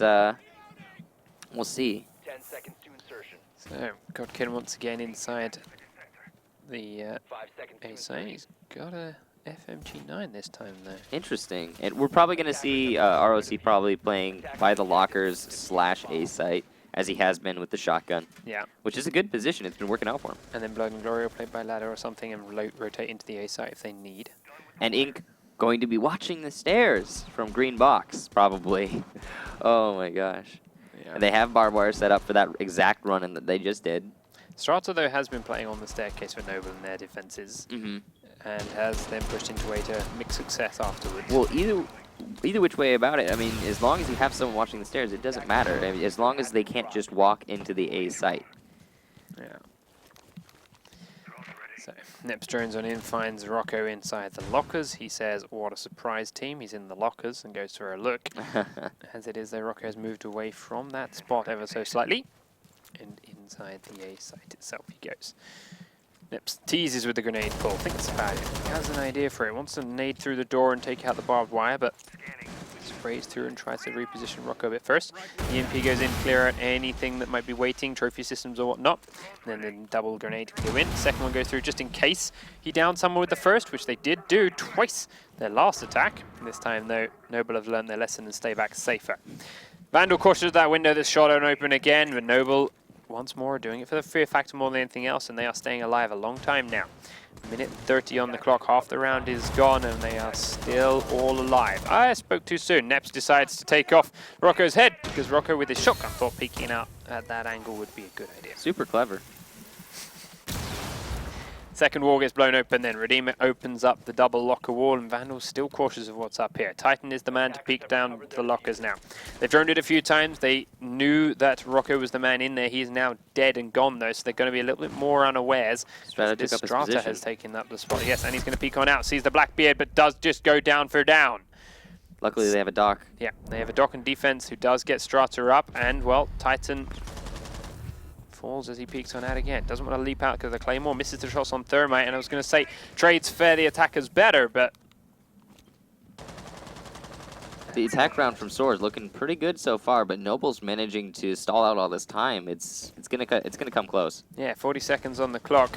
we'll see. 10 seconds to insertion. So, Godkin once again inside the 5 seconds to A site. He's got a FMG9 this time, though. Interesting. And we're probably going to see ROC probably playing by the lockers / A site, as he has been with the shotgun. Yeah. Which is a good position. It's been working out for him. And then Blood and Glory will play by ladder or something and rotate into the A site if they need. And Ink going to be watching the stairs from Green Box, probably. Oh my gosh. Yeah. And they have barbed wire set up for that exact run-in that they just did. Strata, though, has been playing on the staircase for Noble in their defenses. And has then pushed into A to mixed success afterwards. Well, either which way about it, I mean, as long as you have someone watching the stairs, it doesn't matter. I mean, as long as they can't just walk into the A site. Yeah. So, Nips drones on in, finds Rocco inside the lockers. He says, what a surprise team. He's in the lockers and goes for a look. As it is, though, Rocco has moved away from that spot ever so slightly. And inside the A site itself he goes. Nips teases with the grenade pull, thinks about it. He has an idea for it. Wants to nade through the door and take out the barbed wire, but sprays through and tries to reposition Rocco a bit first. The EMP goes in, clear out anything that might be waiting, trophy systems or whatnot. And then the double grenade can go in. Second one goes through just in case he downed someone with the first, which they did do twice their last attack. This time, though, Noble have learned their lesson and stay back safer. Vandal cautious of that window that's shot on open again, but Noble once more doing it for the fear factor more than anything else, and they are staying alive a long time now. Minute 30 on the clock, half the round is gone, and they are still all alive. I spoke too soon. Neps decides to take off Rocco's head, because Rocco with his shotgun thought peeking out at that angle would be a good idea. Super clever. Second wall gets blown open, then Redeemer opens up the double locker wall, and Vandal's still cautious of what's up here. Titan is the man to peek down the lockers now. They've droned it a few times. They knew that Rocco was the man in there. He is now dead and gone, though, so they're going to be a little bit more unawares. Strata has taken up the spot. Yes, and he's going to peek on out. Sees the Blackbeard, but does just go down for down. Luckily, they have a Doc. Yeah, they have a Doc in defense who does get Strata up, and, well, Titan falls as he peeks on out again. Doesn't want to leap out because the Claymore misses the shots on Thermite, and I was going to say trades fair the attackers better, but the attack round from SoaR is looking pretty good so far, but Noble's managing to stall out all this time. It's gonna come close. Yeah, 40 seconds on the clock,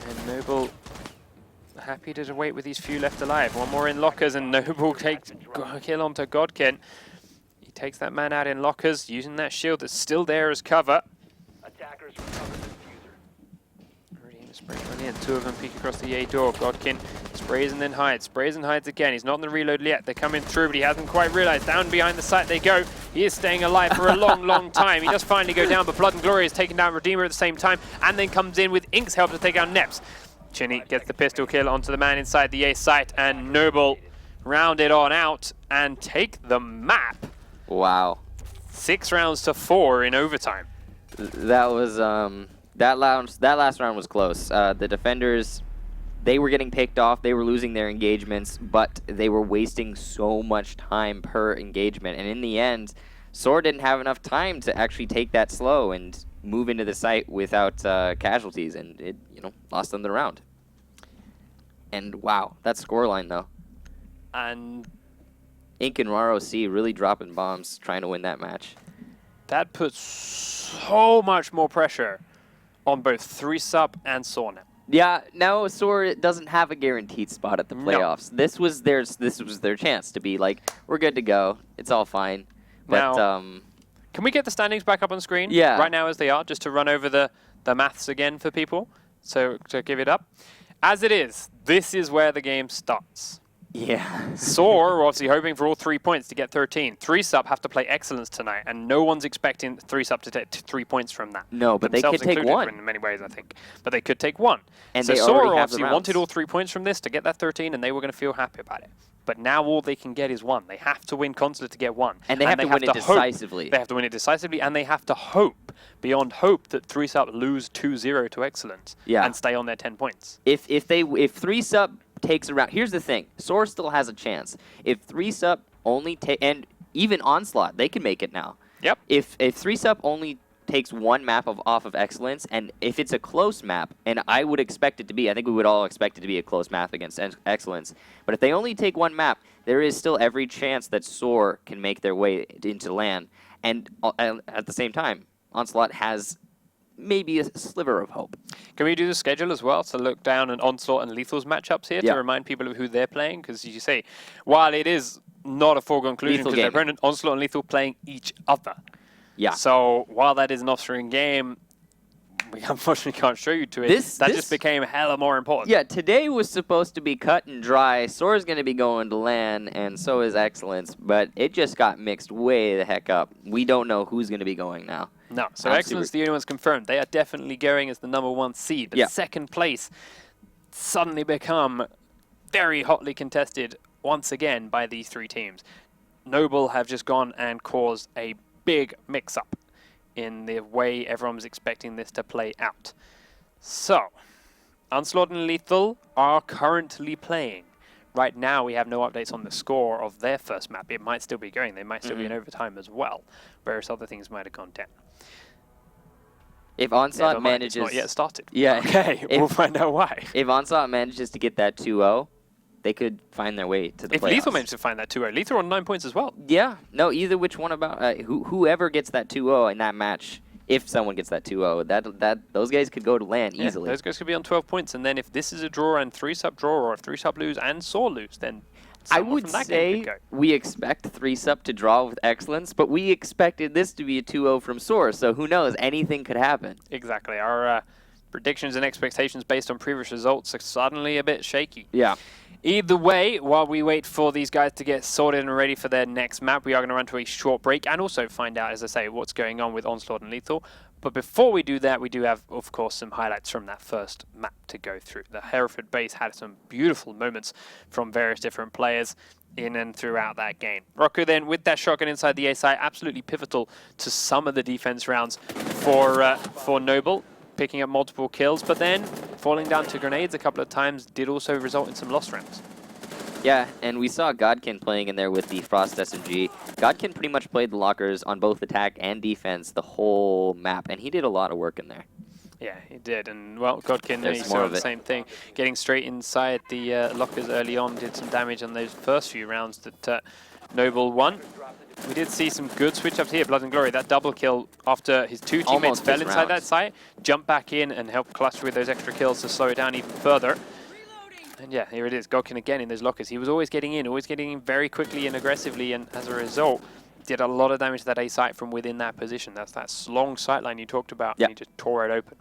and Noble happy to wait with these few left alive. One more in lockers, and Noble takes a kill onto Godkin. He takes that man out in lockers, using that shield that's still there as cover. Attackers recover the diffuser. Redeemer spraying on in. Two of them peek across the A door. Godkin sprays and then hides. Sprays and hides again. He's not in the reload yet. They're coming through, but he hasn't quite realized. Down behind the site they go. He is staying alive for a long, long time. He does finally go down, but Blood and Glory is taking down Redeemer at the same time, and then comes in with Ink's help to take out Neps. Chinny gets the pistol kill onto the man inside the A site, and Noble round it on out and take the map. Wow. 6 rounds to 4 in overtime. That was that last round was close. The defenders, they were getting picked off, they were losing their engagements, but they were wasting so much time per engagement. And in the end, SoaR didn't have enough time to actually take that slow and move into the site without casualties, and it lost them the round. And wow, that scoreline though. And Ink and ROC really dropping bombs trying to win that match. that puts so much more pressure on both 3Sup and SoaR now. Yeah, now SoaR doesn't have a guaranteed spot at the playoffs. No. This was their chance to be like, we're good to go. It's all fine. But now, can we get the standings back up on screen? Yeah. Right now as they are, just to run over the maths again for people. So to give it up. As it is, this is where the game starts. Yeah. SoaR are obviously hoping for all 3 points to get 13. 3Sup have to play excellence tonight, and no one's expecting 3Sup to take 3 points from that. No, but they could take one. In many ways, I think. But they could take one. And so they SoaR already have obviously the wanted rounds. all 3 points from this to get that 13, and they were going to feel happy about it. But now all they can get is one. They have to win Consulate to get one. And they have to win it decisively. They have to win it decisively, and they have to hope, beyond hope, that 3Sup lose 2-0 to excellence and stay on their 10 points. If 3Sup takes a round, here's the thing: SoaR still has a chance. If 3Sup only take, and even Onslaught, they can make it now. Yep. If 3Sup only takes one map off of excellence, and if it's a close map, and I would expect it to be, I think we would all expect it to be a close map against excellence, but if they only take one map, there is still every chance that SoaR can make their way into LAN, and at the same time, Onslaught has maybe a sliver of hope. Can we do the schedule as well to look down at Onslaught and Lethal's matchups here to remind people of who they're playing? Because as you say, while it is not a foregone conclusion because they're opponent, Onslaught and Lethal playing each other. Yeah. So while that is an off-screen game, we unfortunately can't show you to it. That just became hella more important. Yeah, today was supposed to be cut and dry. SoaR's going to be going to LAN, and so is Excellence, but it just got mixed way the heck up. We don't know who's going to be going now. No, so Excellence, the only one's confirmed. They are definitely going as the #1 seed, but second place suddenly become very hotly contested once again by these 3 teams. Noble have just gone and caused a big mix-up in the way everyone was expecting this to play out. So, Onslaught and Lethal are currently playing. Right now, we have no updates on the score of their first map. It might still be going. They might still be in overtime as well, whereas other things might have gone down. If Onslaught manages... It's not yet started. Yeah. Okay, we'll find out why. If Onslaught manages to get that 2-0, they could find their way to the playoffs. If Lethal manages to find that 2-0, Lethal are on 9 points as well. Yeah. No, either which one about... whoever gets that 2-0 in that match, if someone gets that 2-0, those guys could go to LAN easily. Those guys could be on 12 points, and then if this is a draw and 3Sup draw, or if 3Sup lose and SoaR lose, then I would say we expect 3Sup to draw with Excellence, but we expected this to be a 2-0 from SoaR, so who knows? Anything could happen. Exactly. Our predictions and expectations based on previous results are suddenly a bit shaky. Yeah. Either way, while we wait for these guys to get sorted and ready for their next map, we are going to run to a short break and also find out, as I say, what's going on with Onslaught and Lethal. But before we do that, we do have, of course, some highlights from that first map to go through. The Hereford Base had some beautiful moments from various different players in and throughout that game. Rocco then, with that shotgun inside the A site, absolutely pivotal to some of the defense rounds for Noble, picking up multiple kills, but then falling down to grenades a couple of times did also result in some lost rounds. Yeah, and we saw Godkin playing in there with the Frost SMG. Godkin pretty much played the lockers on both attack and defense the whole map, and he did a lot of work in there. Yeah, he did, and well, Godkin, he saw the same thing. Getting straight inside the lockers early on did some damage on those first few rounds that Noble won. We did see some good switch ups here. Blood and Glory, that double kill after his 2 teammates fell inside that site, jumped back in and helped clutch with those extra kills to slow it down even further. And yeah, here it is, Godkin again in those lockers. He was always getting in very quickly and aggressively, and as a result, did a lot of damage to that A site from within that position. That's that long sight line you talked about, and he just tore it open.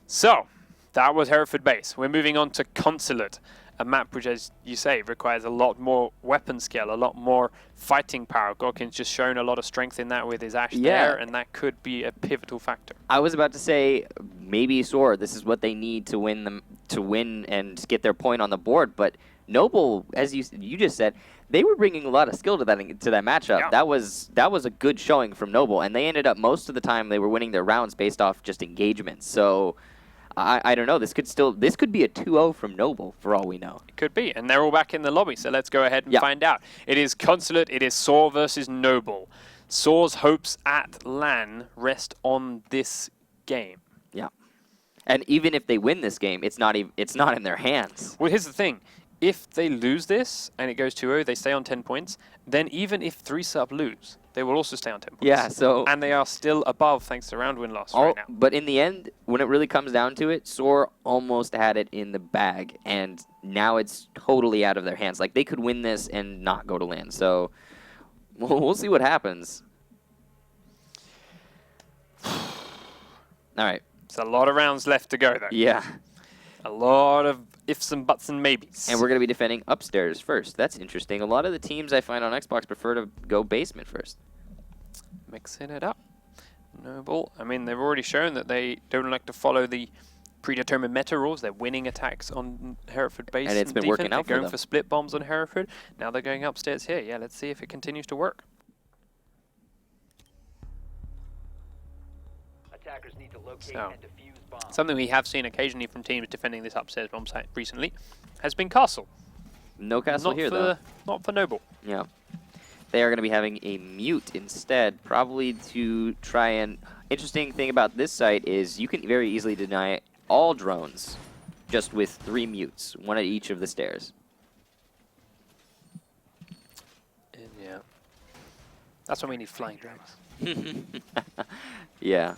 So, that was Hereford Base. We're moving on to Consulate, a map which, as you say, requires a lot more weapon skill, a lot more fighting power. Godkin's just shown a lot of strength in that with his Ash there, and that could be a pivotal factor. I was about to say, maybe SoaR, this is what they need to win and get their point on the board, but Noble, as you just said, they were bringing a lot of skill to that matchup. Yeah. That was a good showing from Noble, and they ended up most of the time they were winning their rounds based off just engagement. So I don't know. This could be a 2-0 from Noble for all we know. It could be, and they're all back in the lobby, so let's go ahead and find out. It is Consulate, it is SoaR versus Noble. SoaR's hopes at LAN rest on this game. Yeah. And even if they win this game, it's not in their hands. Well, here's the thing. If they lose this and it goes 2-0, they stay on 10 points, then even if 3-sub lose, they will also stay on 10 points. Yeah, so... And they are still above thanks to round win loss right now. But in the end, when it really comes down to it, SoaR almost had it in the bag, and now it's totally out of their hands. Like, they could win this and not go to LAN, so we'll see what happens. All right. It's a lot of rounds left to go, though. Yeah. A lot of ifs and buts and maybes. And we're going to be defending upstairs first. That's interesting. A lot of the teams I find on Xbox prefer to go basement first. Mixing it up. Noble. I mean, they've already shown that they don't like to follow the predetermined meta rules. They're winning attacks on Hereford Base. And it's been working out for them. They're going for split bombs on Hereford. Now they're going upstairs here. Yeah, let's see if it continues to work. Attackers need to locate and defuse bombs. Something we have seen occasionally from teams defending this upstairs bomb site recently has been Castle. No Castle here, though. Not for Noble. Yeah. They are going to be having a mute instead, probably to try and... Interesting thing about this site is you can very easily deny all drones just with 3 mutes, 1 at each of the stairs. And yeah. That's when we need flying drones. Yeah.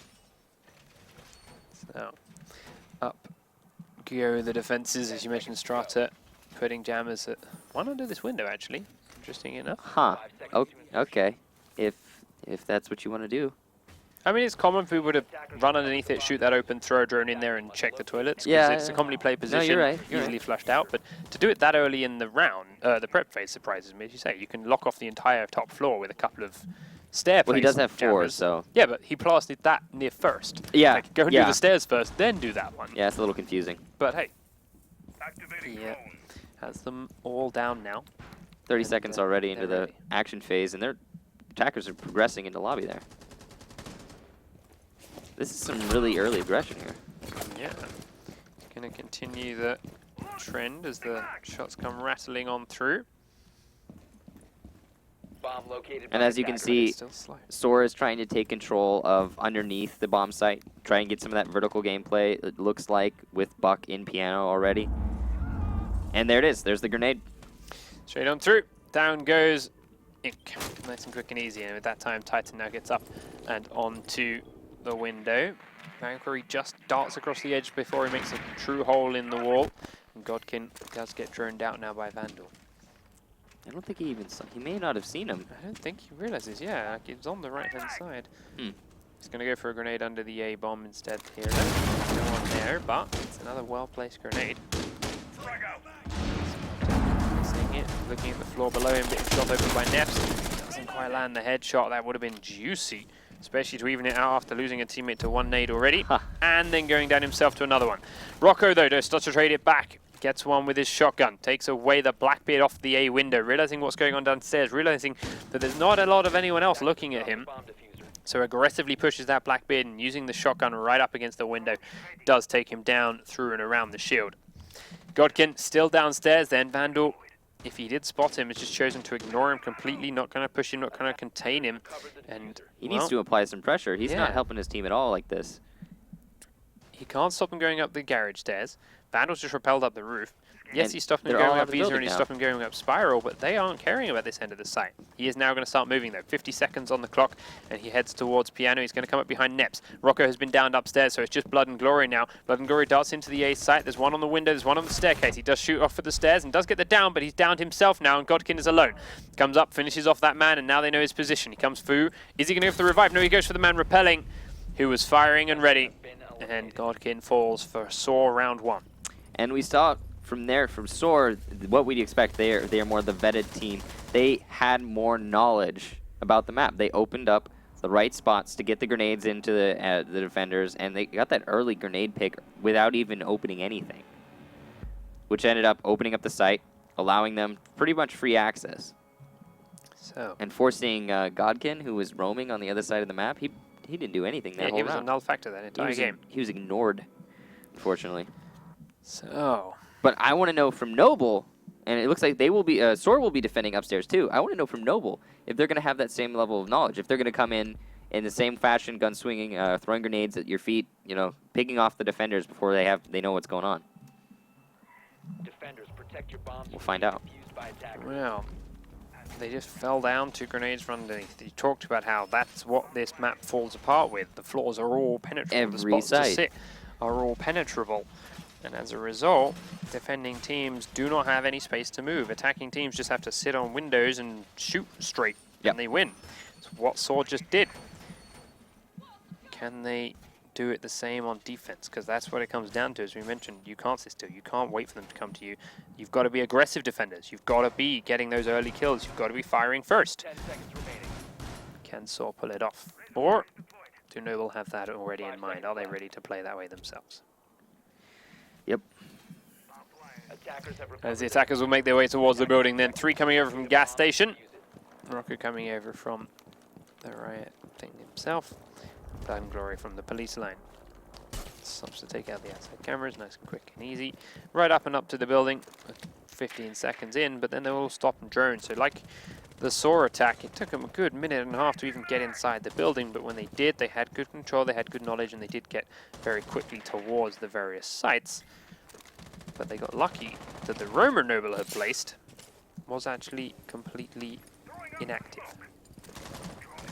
So, up go the defenses, as you mentioned, Strata putting jammers at one under this window, actually. Interesting enough. Huh. Okay. If that's what you want to do. I mean, it's common for people to run underneath it, shoot that open, throw a drone in there, and check the toilets. Yeah. It's a commonly played position, No, you're right. easily flushed out. But to do it that early in the round, the prep phase surprises me. As you say, you can lock off the entire top floor with a couple of stair Well, he does have 4, jammers. so... Yeah, but he plastered that near first. Yeah. Like, go and do the stairs first, then do that one. Yeah, it's a little confusing. But hey, yeah, has them all down now. 30 seconds already into the action phase, and their attackers are progressing into lobby there. This is some really early aggression here. Yeah, going to continue the trend as the shots come rattling on through. Bomb located. And as you can see, SoaR is trying to take control of underneath the bomb site, try and get some of that vertical gameplay, it looks like, with Buck in piano already. And there it is. There's the grenade. Straight on through. Down goes Ink. Nice and quick and easy. And at that time, Titan now gets up and onto the window. Valkyrie just darts across the edge before he makes a true hole in the wall. And Godkin does get droned out now by Vandal. I don't think he even saw. He may not have seen him. I don't think he realizes. Yeah, like it's on the right-hand side. Hmm. He's going to go for a grenade under the A bomb instead here. No one there, but it's another well-placed grenade. Seeing it, looking at the floor below him, getting shot open by Neps. Doesn't quite land the headshot. That would have been juicy, especially to even it out after losing a teammate to 1 nade already, and then going down himself to another one. Rocco, though, does start to trade it back. Gets one with his shotgun, takes away the Blackbeard off the A window, realizing what's going on downstairs, realizing that there's not a lot of anyone else looking at him. So aggressively pushes that Blackbeard and using the shotgun right up against the window does take him down through and around the shield. Godkin still downstairs then. Vandal, if he did spot him, has just chosen to ignore him completely, not going to push him, not going to contain him. And he needs to apply some pressure. He's not helping his team at all like this. He can't stop him going up the garage stairs. Vandal's just rappelled up the roof. Yes, he's stopping him going up Visa and he's stopping him going up Spiral, but they aren't caring about this end of the site. He is now going to start moving though. 50 seconds on the clock, and he heads towards Piano. He's going to come up behind Neps. Rocco has been downed upstairs, so it's just Blood and Glory now. Blood and Glory darts into the A site. There's one on the window, there's one on the staircase. He does shoot off for the stairs and does get the down, but he's downed himself now, and Godkin is alone. Comes up, finishes off that man, and now they know his position. He comes through. Is he going to go for the revive? No, he goes for the man repelling, who was firing and ready. And Godkin falls for SoaR round 1. And we saw from there, from SoaR, what we'd expect. They are more the vetted team. They had more knowledge about the map. They opened up the right spots to get the grenades into the defenders, and they got that early grenade pick without even opening anything, which ended up opening up the site, allowing them pretty much free access. So and forcing Godkin, who was roaming on the other side of the map, he didn't do anything that whole he was round. a null factor that entire game. He was ignored. unfortunately. So. But I want to know from Noble, and it looks like they will be, SoaR will be defending upstairs too. I want to know from Noble if they're going to have that same level of knowledge, if they're going to come in the same fashion, gun swinging, throwing grenades at your feet, you know, picking off the defenders before they know what's going on. Defenders, protect your bombs. We'll find out. Well, they just fell down to grenades from underneath. You talked about how that's what this map falls apart with. The floors are all penetrable. Every the spots side to sit are all penetrable. And as a result, defending teams do not have any space to move. Attacking teams just have to sit on windows and shoot straight, and they win. That's what SoaR just did. Can they do it the same on defense? Because that's what it comes down to. As we mentioned, you can't sit still. You can't wait for them to come to you. You've got to be aggressive defenders. You've got to be getting those early kills. You've got to be firing first. 10 seconds remaining. Can SoaR pull it off? Or do Noble have that already in mind? Are they ready to play that way themselves? Yep. As the attackers will make their way towards the building, then 3 coming over from gas station. Rocco coming over from the riot thing himself. Blood and Glory from the police line. Stops to take out the outside cameras, nice and quick and easy. Right up and up to the building, 15 seconds in, but then they will stop and drone. So like the SoaR attack, it took them a good minute and a half to even get inside the building, but when they did, they had good control, they had good knowledge, and they did get very quickly towards the various sites. But they got lucky that the roamer Noble had placed was actually completely inactive.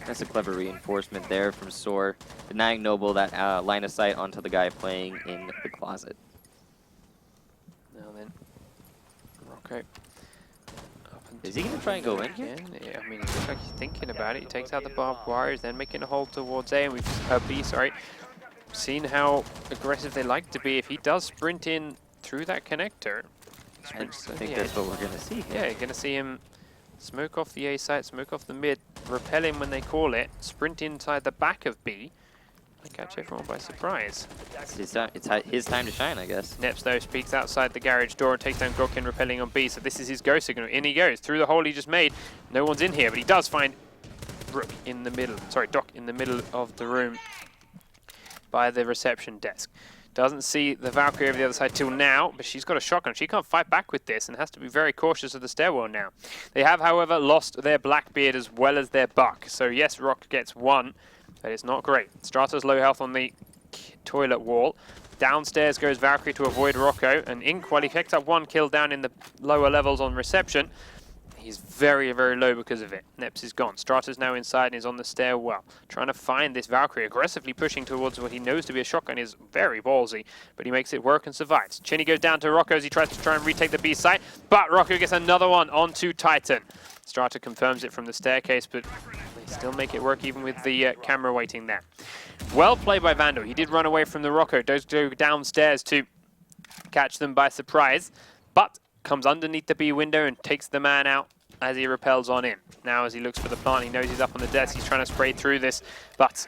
That's a clever reinforcement there from SoaR, denying Noble that line of sight onto the guy playing in the closet. Now then, Rocco. Is he going to try and go in here? Yeah, I mean, it looks like he's thinking about it. He takes out the barbed wires, then making a hold towards A, and we've B, sorry. Seen how aggressive they like to be. If he does sprint in through that connector, I think that's what we're going to see. Yeah, you're going to see him smoke off the A site, smoke off the mid, repel him when they call it, sprint inside the back of B, and catch everyone by surprise. It's his time to shine, I guess. Neps, though, peeks outside the garage door and takes down Grokin, repelling on B, so this is his go signal. In he goes, through the hole he just made. No one's in here, but he does find Rook in the middle, sorry, Doc in the middle of the room by the reception desk. Doesn't see the Valkyrie over the other side till now, but she's got a shotgun. She can't fight back with this and has to be very cautious of the stairwell now. They have, however, lost their Blackbeard as well as their Buck. So yes, Rock gets 1, but it's not great. Strata's low health on the toilet wall. Downstairs goes Valkyrie to avoid Rocco, and Ink, while he picks up 1 kill down in the lower levels on reception, he's very, very low because of it. Neps is gone. Strata's now inside and is on the stairwell. Trying to find this Valkyrie, aggressively pushing towards what he knows to be a shotgun is very ballsy, but he makes it work and survives. Chinny goes down to Rocco as he tries to try and retake the B site, but Rocco gets another one onto Titan. Strata confirms it from the staircase, but they still make it work even with the camera waiting there. Well played by Vandal. He did run away from the Rocco. Does go downstairs to catch them by surprise, but comes underneath the B window and takes the man out as he repels on in. Now as he looks for the plant, he knows he's up on the desk. He's trying to spray through this, but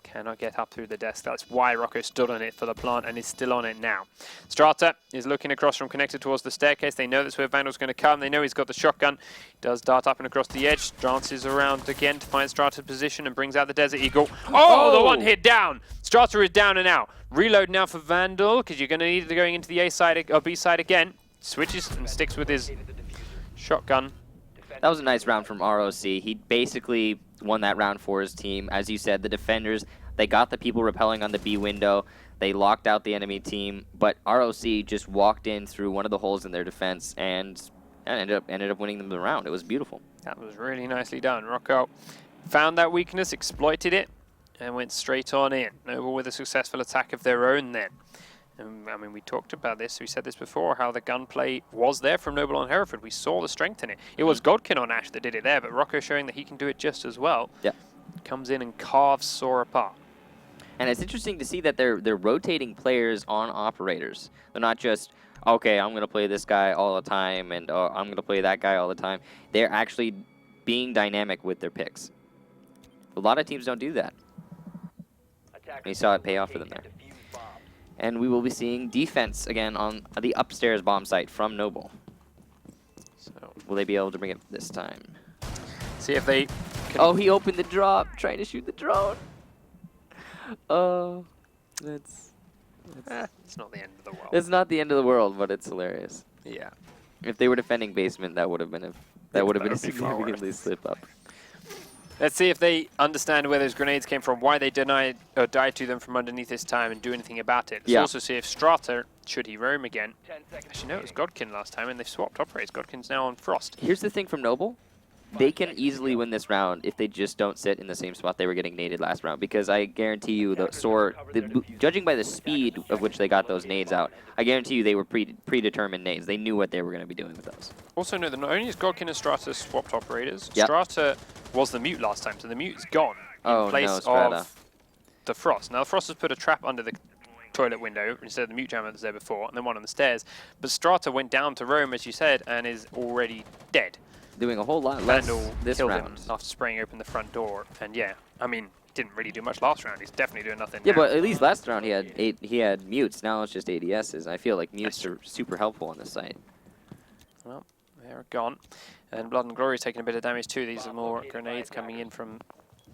cannot get up through the desk. That's why Rocco stood on it for the plant and is still on it now. Strata is looking across from connector towards the staircase. They know that's where Vandal's going to come. They know he's got the shotgun. He does dart up and across the edge. Dances around again to find Strata's position and brings out the Desert Eagle. Oh, the one hit down. Strata is down and out. Reload now for Vandal, because you're going to need it going into the A side or B side again. Switches and sticks with his shotgun. That was a nice round from ROC. He basically won that round for his team. As you said, the defenders, they got the people repelling on the B window. They locked out the enemy team, but ROC just walked in through one of the holes in their defense and ended up winning them the round. It was beautiful. That was really nicely done. Rocco found that weakness, exploited it, and went straight on in. Noble with a successful attack of their own then. I mean, we talked about this, we said this before, how the gunplay was there from Noble on Hereford. We saw the strength in it. It was Godkin on Ash that did it there, but Rocco showing that he can do it just as well. Yeah. Comes in and carves SoaR apart. And it's interesting to see that they're rotating players on operators. They're not just, okay, I'm going to play this guy all the time, and I'm going to play that guy all the time. They're actually being dynamic with their picks. A lot of teams don't do that. We saw it pay off for them there. And we will be seeing defense again on the upstairs bomb site from Noble. So will they be able to bring it this time? See if they can. Oh, he opened the drop, trying to shoot the drone. Oh, It's not the end of the world. It's not the end of the world, but it's hilarious. Yeah. If they were defending basement, that would have been a be significantly slip up. Let's see if they understand where those grenades came from, why they denied or died to them from underneath this time, and do anything about it. Let's also see if Strata, should he roam again. Actually, no, it was Godkin last time, and they've swapped operators. Godkin's now on Frost. Here's the thing from Noble. They can easily win this round if they just don't sit in the same spot they were getting naded last round. Because I guarantee you, judging by the speed of which they got those nades out, I guarantee you they were predetermined nades. They knew what they were going to be doing with those. Also know that not only is Godkin and Strata swapped operators, Strata was the mute last time, so the mute's gone in place of the Frost. Now the Frost has put a trap under the toilet window instead of the mute jammer that was there before, and then one on the stairs. But Strata went down to roam, as you said, and is already dead. Doing a whole lot less this round. After spraying open the front door, and yeah, I mean, didn't really do much last round. He's definitely doing nothing Yeah, now. but at least last round he had mutes. Now it's just ADSs. I feel like mutes are super helpful on this site. Well, they're gone, and Blood and Glory is taking a bit of damage too. These are more grenades coming in from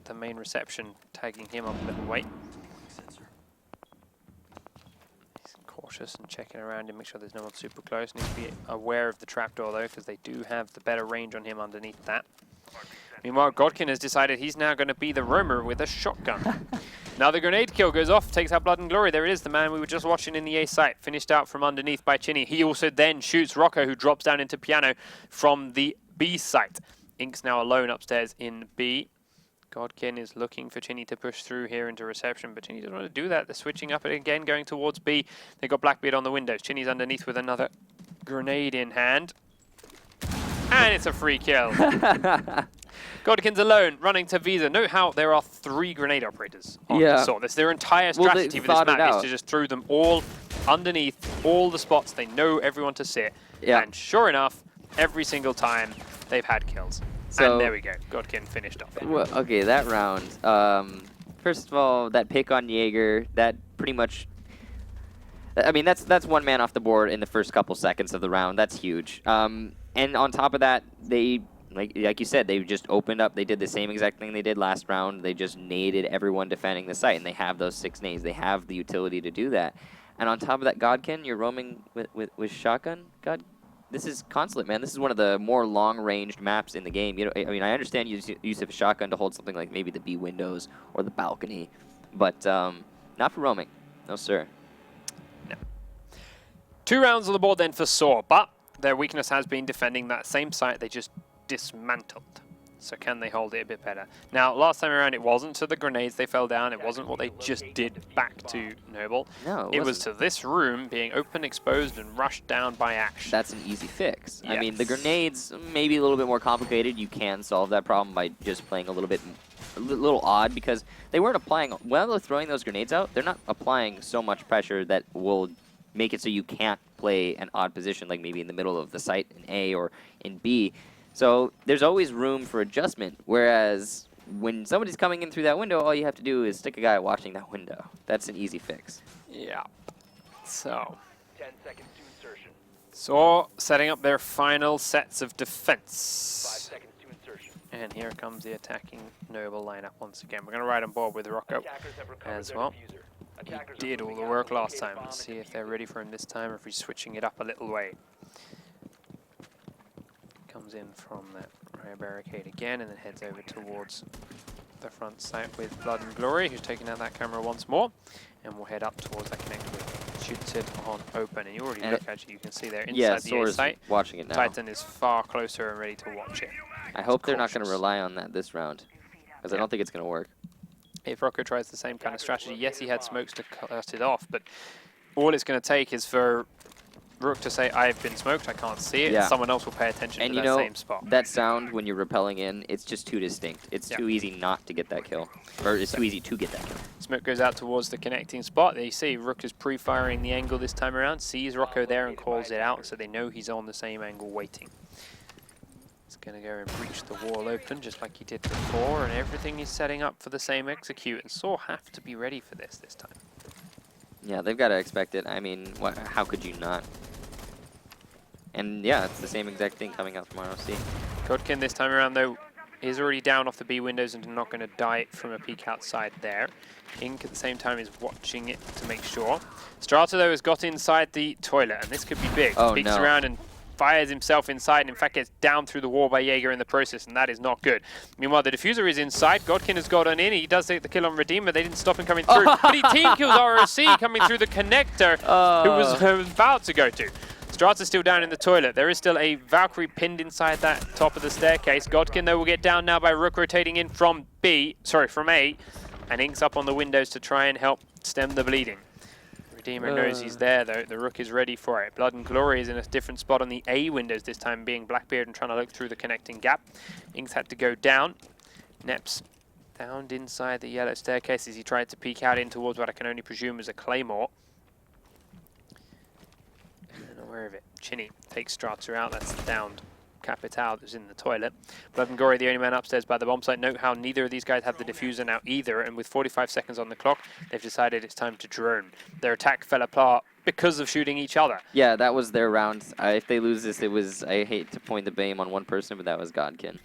the main reception, tagging him up a little weight. Cautious and checking around and make sure there's no one super close. Needs to be aware of the trapdoor though, because they do have the better range on him underneath that. Meanwhile, Godkin has decided he's now going to be the roamer with a shotgun. Now the grenade kill goes off, takes out Blood and Glory. There it is, the man we were just watching in the A site, finished out from underneath by Chinny. He also then shoots Rocco, who drops down into piano from the B site. Ink's now alone upstairs in B. Godkin is looking for Chinny to push through here into reception, but Chinny doesn't want to do that. They're switching up it again, going towards B. They've got Blackbeard on the windows. Chinny's underneath with another grenade in hand. And it's a free kill. Godkin's alone, running to Visa. Note how there are 3 grenade operators on SoaR. That's their entire strategy for this map, is to just throw them all underneath all the spots they know everyone to sit. And sure enough, every single time they've had kills. So, and there we go. Godkin finished off. Well, okay, that round. First of all, that pick on Jaeger, that pretty much... I mean, that's one man off the board in the first couple seconds of the round. That's huge. And on top of that, they, like you said, they just opened up. They did the same exact thing they did last round. They just naded everyone defending the site, and they have those 6 nades. They have the utility to do that. And on top of that, Godkin, you're roaming with shotgun? This is Consulate, man. This is one of the more long-ranged maps in the game. You know, I mean, I understand use of a shotgun to hold something like maybe the B windows or the balcony, but not for roaming. No, sir. No. 2 rounds on the board then for SoaR, but their weakness has been defending that same site they just dismantled. So can they hold it a bit better? Now, last time around it wasn't to the grenades they fell down. It wasn't what they just did back to Noble. No, it was to this room being open, exposed, and rushed down by Ash. That's an easy fix. Yes. I mean, the grenades, maybe a little bit more complicated. You can solve that problem by just playing a little odd, because they weren't applying, while they're throwing those grenades out, they're not applying so much pressure that will make it so you can't play an odd position, like maybe in the middle of the site in A or in B. So there's always room for adjustment, whereas when somebody's coming in through that window, all you have to do is stick a guy watching that window. That's an easy fix. Yeah. So 10 seconds to insertion. SoaR setting up their final sets of defense. 5 seconds to insertion. And here comes the attacking Noble lineup once again. We're going to ride on board with Rocco as well. He did all the work last time. Let's see if they're ready for him this time, or if he's switching it up a little way. Comes in from that right barricade again, and then heads over towards the front site with Blood and Glory, who's taking out that camera once more, and we'll head up towards that connector. Shoots it on open, and you already look, actually, you can see there inside the A site. Watching it now. Titan is far closer and ready to watch it. I hope they're not going to rely on that this round, because I don't think it's going to work. If Rocco tries the same kind of strategy, yes, he had smokes to cut it off, but all it's going to take is for Rook to say, I've been smoked, I can't see it, and someone else will pay attention to that same spot. That sound when you're rappelling in, it's just too distinct. It's too easy not to get that kill. Or it's too easy to get that kill. Smoke goes out towards the connecting spot. There you see Rook is pre-firing the angle this time around, sees Rocco there and calls it out, so they know he's on the same angle waiting. He's going to go and breach the wall open just like he did before, and everything is setting up for the same execute, and SoaR have to be ready for this time. Yeah, they've got to expect it. I mean, how could you not? And yeah, it's the same exact thing coming out from ROC. Godkin this time around, though, is already down off the B windows and not going to die from a peek outside there. Ink at the same time is watching it to make sure. Strata, though, has got inside the toilet, and this could be big. Oh, Peeks no. around and fires himself inside, and in fact gets down through the wall by Jaeger in the process, and that is not good. Meanwhile, the diffuser is inside. Godkin has got on in. He does take the kill on Redeemer. They didn't stop him coming through, but he team kills ROC coming through the connector, who was about to go to. Strata's still down in the toilet. There is still a Valkyrie pinned inside that top of the staircase. Godkin, though, will get down now by Rook rotating in from from A, and Ink's up on the windows to try and help stem the bleeding. Redeemer knows he's there, though. The Rook is ready for it. Blood and Glory is in a different spot on the A windows this time, being Blackbeard and trying to look through the connecting gap. Ink's had to go down. Neps downed inside the yellow staircase as he tried to peek out in towards what I can only presume is a Claymore. I'm not aware of it. Chinny takes Strata out. That's the downed Capital that was in the toilet. Blood and Gory, the only man upstairs by the bomb site. Note how neither of these guys have the diffuser now either, and with 45 seconds on the clock, they've decided it's time to drone. Their attack fell apart because of shooting each other. Yeah, that was their round. If they lose this, it was, I hate to point the blame on one person, but that was Godkin.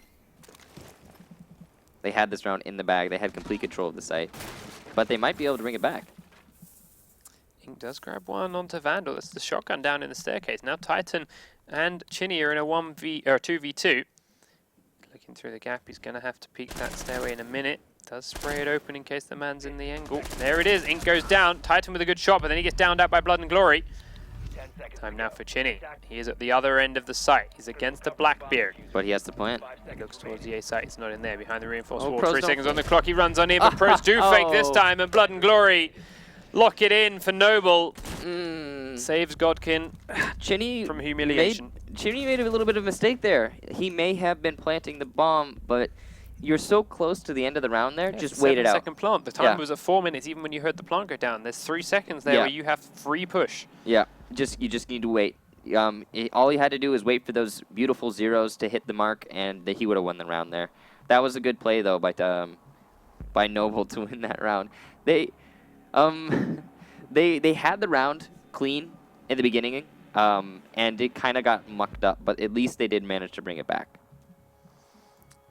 They had this round in the bag. They had complete control of the site, but they might be able to bring it back. Ink does grab one onto Vandal. It's the shotgun down in the staircase. Now Titan and Chinny are in a 2v2. Looking through the gap, he's going to have to peek that stairway in a minute. Does spray it open in case the man's in the angle. There it is. Ink goes down. Titan with a good shot, but then he gets downed out by Blood and Glory. Time now for Chinny. He is at the other end of the site. He's against the Blackbeard. But he has to plant. He looks towards the A site. It's not in there. Behind the reinforced wall. Pros 3 don't seconds on the clock. He runs on in, but Pros do fake this Oh. time, and Blood and Glory lock it in for Noble. Saves Godkin Chinny from humiliation. Chinny made a little bit of a mistake there. He may have been planting the bomb, but you're so close to the end of the round there, just wait it out. 7-second plant. The time was at 4 minutes, even when you heard the plant go down. There's 3 seconds there where you have free push. Yeah, you just need to wait. All he had to do was wait for those beautiful zeros to hit the mark, and he would have won the round there. That was a good play though by Noble to win that round. They had the round clean in the beginning, and it kind of got mucked up, but at least they did manage to bring it back.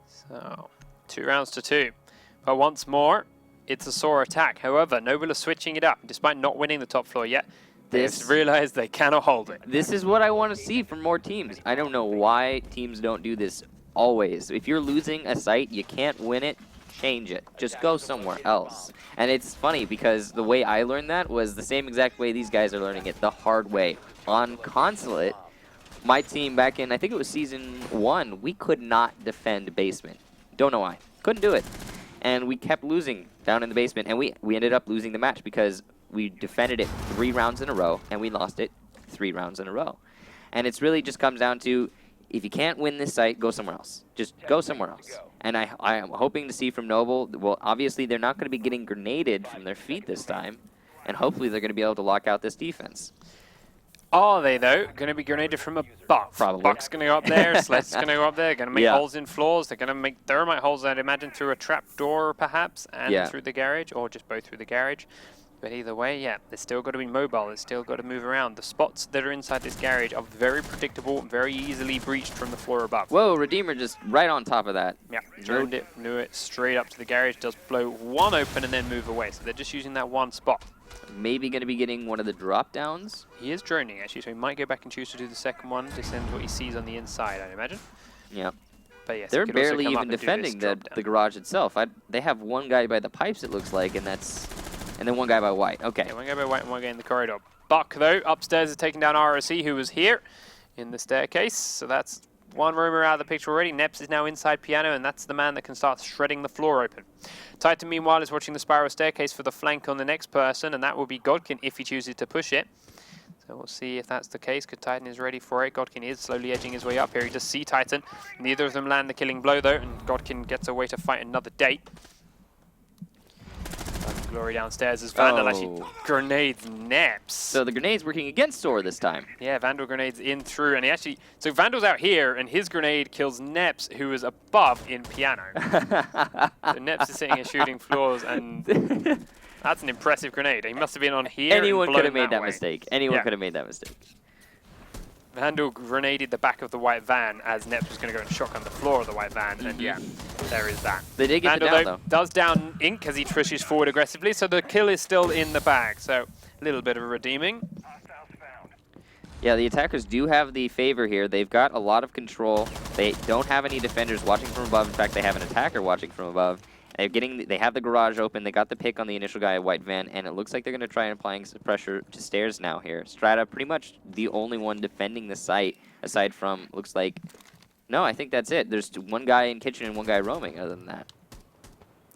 So 2 rounds to 2, but once more it's a SoaR attack. However, Noble are switching it up despite not winning the top floor yet. They've realized they cannot hold it. This is what I want to see from more teams. I don't know why teams don't do this always. If you're losing a site, you can't win it, change it. Just go somewhere else. And it's funny because the way I learned that was the same exact way these guys are learning it, the hard way. On Consulate, my team back in, I think it was Season 1, we could not defend basement. Don't know why. Couldn't do it. And we kept losing down in the basement, and we ended up losing the match because we defended it 3 rounds in a row, and we lost it 3 rounds in a row. And it's really just comes down to, if you can't win this site, go somewhere else. Just go somewhere else. And I am hoping to see from Noble, well, obviously they're not going to be getting grenaded from their feet this time, and hopefully they're going to be able to lock out this defense. Are they, though, going to be grenaded from above? Probably. Buck's going to go up there, Sled's going to go up there, going to make holes in floors, they're going to make thermite holes, I'd imagine, through a trap door, perhaps, and through the garage, or just both through the garage. But either way, yeah, they're still got to be mobile, they're still got to move around. The spots that are inside this garage are very predictable, very easily breached from the floor above. Whoa, Redeemer just right on top of that. Yeah, droned it, knew it, straight up to the garage, does blow one open and then move away. So they're just using that one spot. Maybe going to be getting one of the drop downs. He is droning, actually, so he might go back and choose to do the second one, to send what he sees on the inside, I'd imagine. Yeah. But yes, they're barely even defending the garage itself. They have one guy by the pipes, it looks like, and then one guy by white. Okay. Yeah, one guy by white and one guy in the corridor. Buck, though, upstairs is taking down ROC, who was here in the staircase. So that's one roamer out of the picture already. Neps is now inside piano, and that's the man that can start shredding the floor open. Titan, meanwhile, is watching the spiral staircase for the flank on the next person, and that will be Godkin if he chooses to push it. So we'll see if that's the case, because Titan is ready for it. Godkin is slowly edging his way up here. He does see Titan. Neither of them land the killing blow, though, and Godkin gets away to fight another date. Glory downstairs as Vandal actually grenades Neps. So the grenade's working against SoaR this time. Yeah, Vandal grenades in through, and he actually... So Vandal's out here, and his grenade kills Neps, who is above in piano. So Neps is sitting here shooting floors, and that's an impressive grenade. He must have been on here. Anyone could have made that mistake. Anyone could have made that mistake. Vandal grenaded the back of the white van as Neps was going to go and shotgun the floor of the white van, and yeah, there is that. They did get Vandal, the down, though. Does down Ink as he pushes forward aggressively, so the kill is still in the bag. So Little bit of redeeming. Yeah, the attackers do have the favor here. They've got a lot of control. They don't have any defenders watching from above. In fact, they have an attacker watching from above. They have the garage open. They got the pick on the initial guy at White Van, and it looks like they're going to try and applying some pressure to stairs now here. Strata pretty much the only one defending the site, aside from, looks like, no, I think that's it. There's one guy in kitchen and one guy roaming other than that.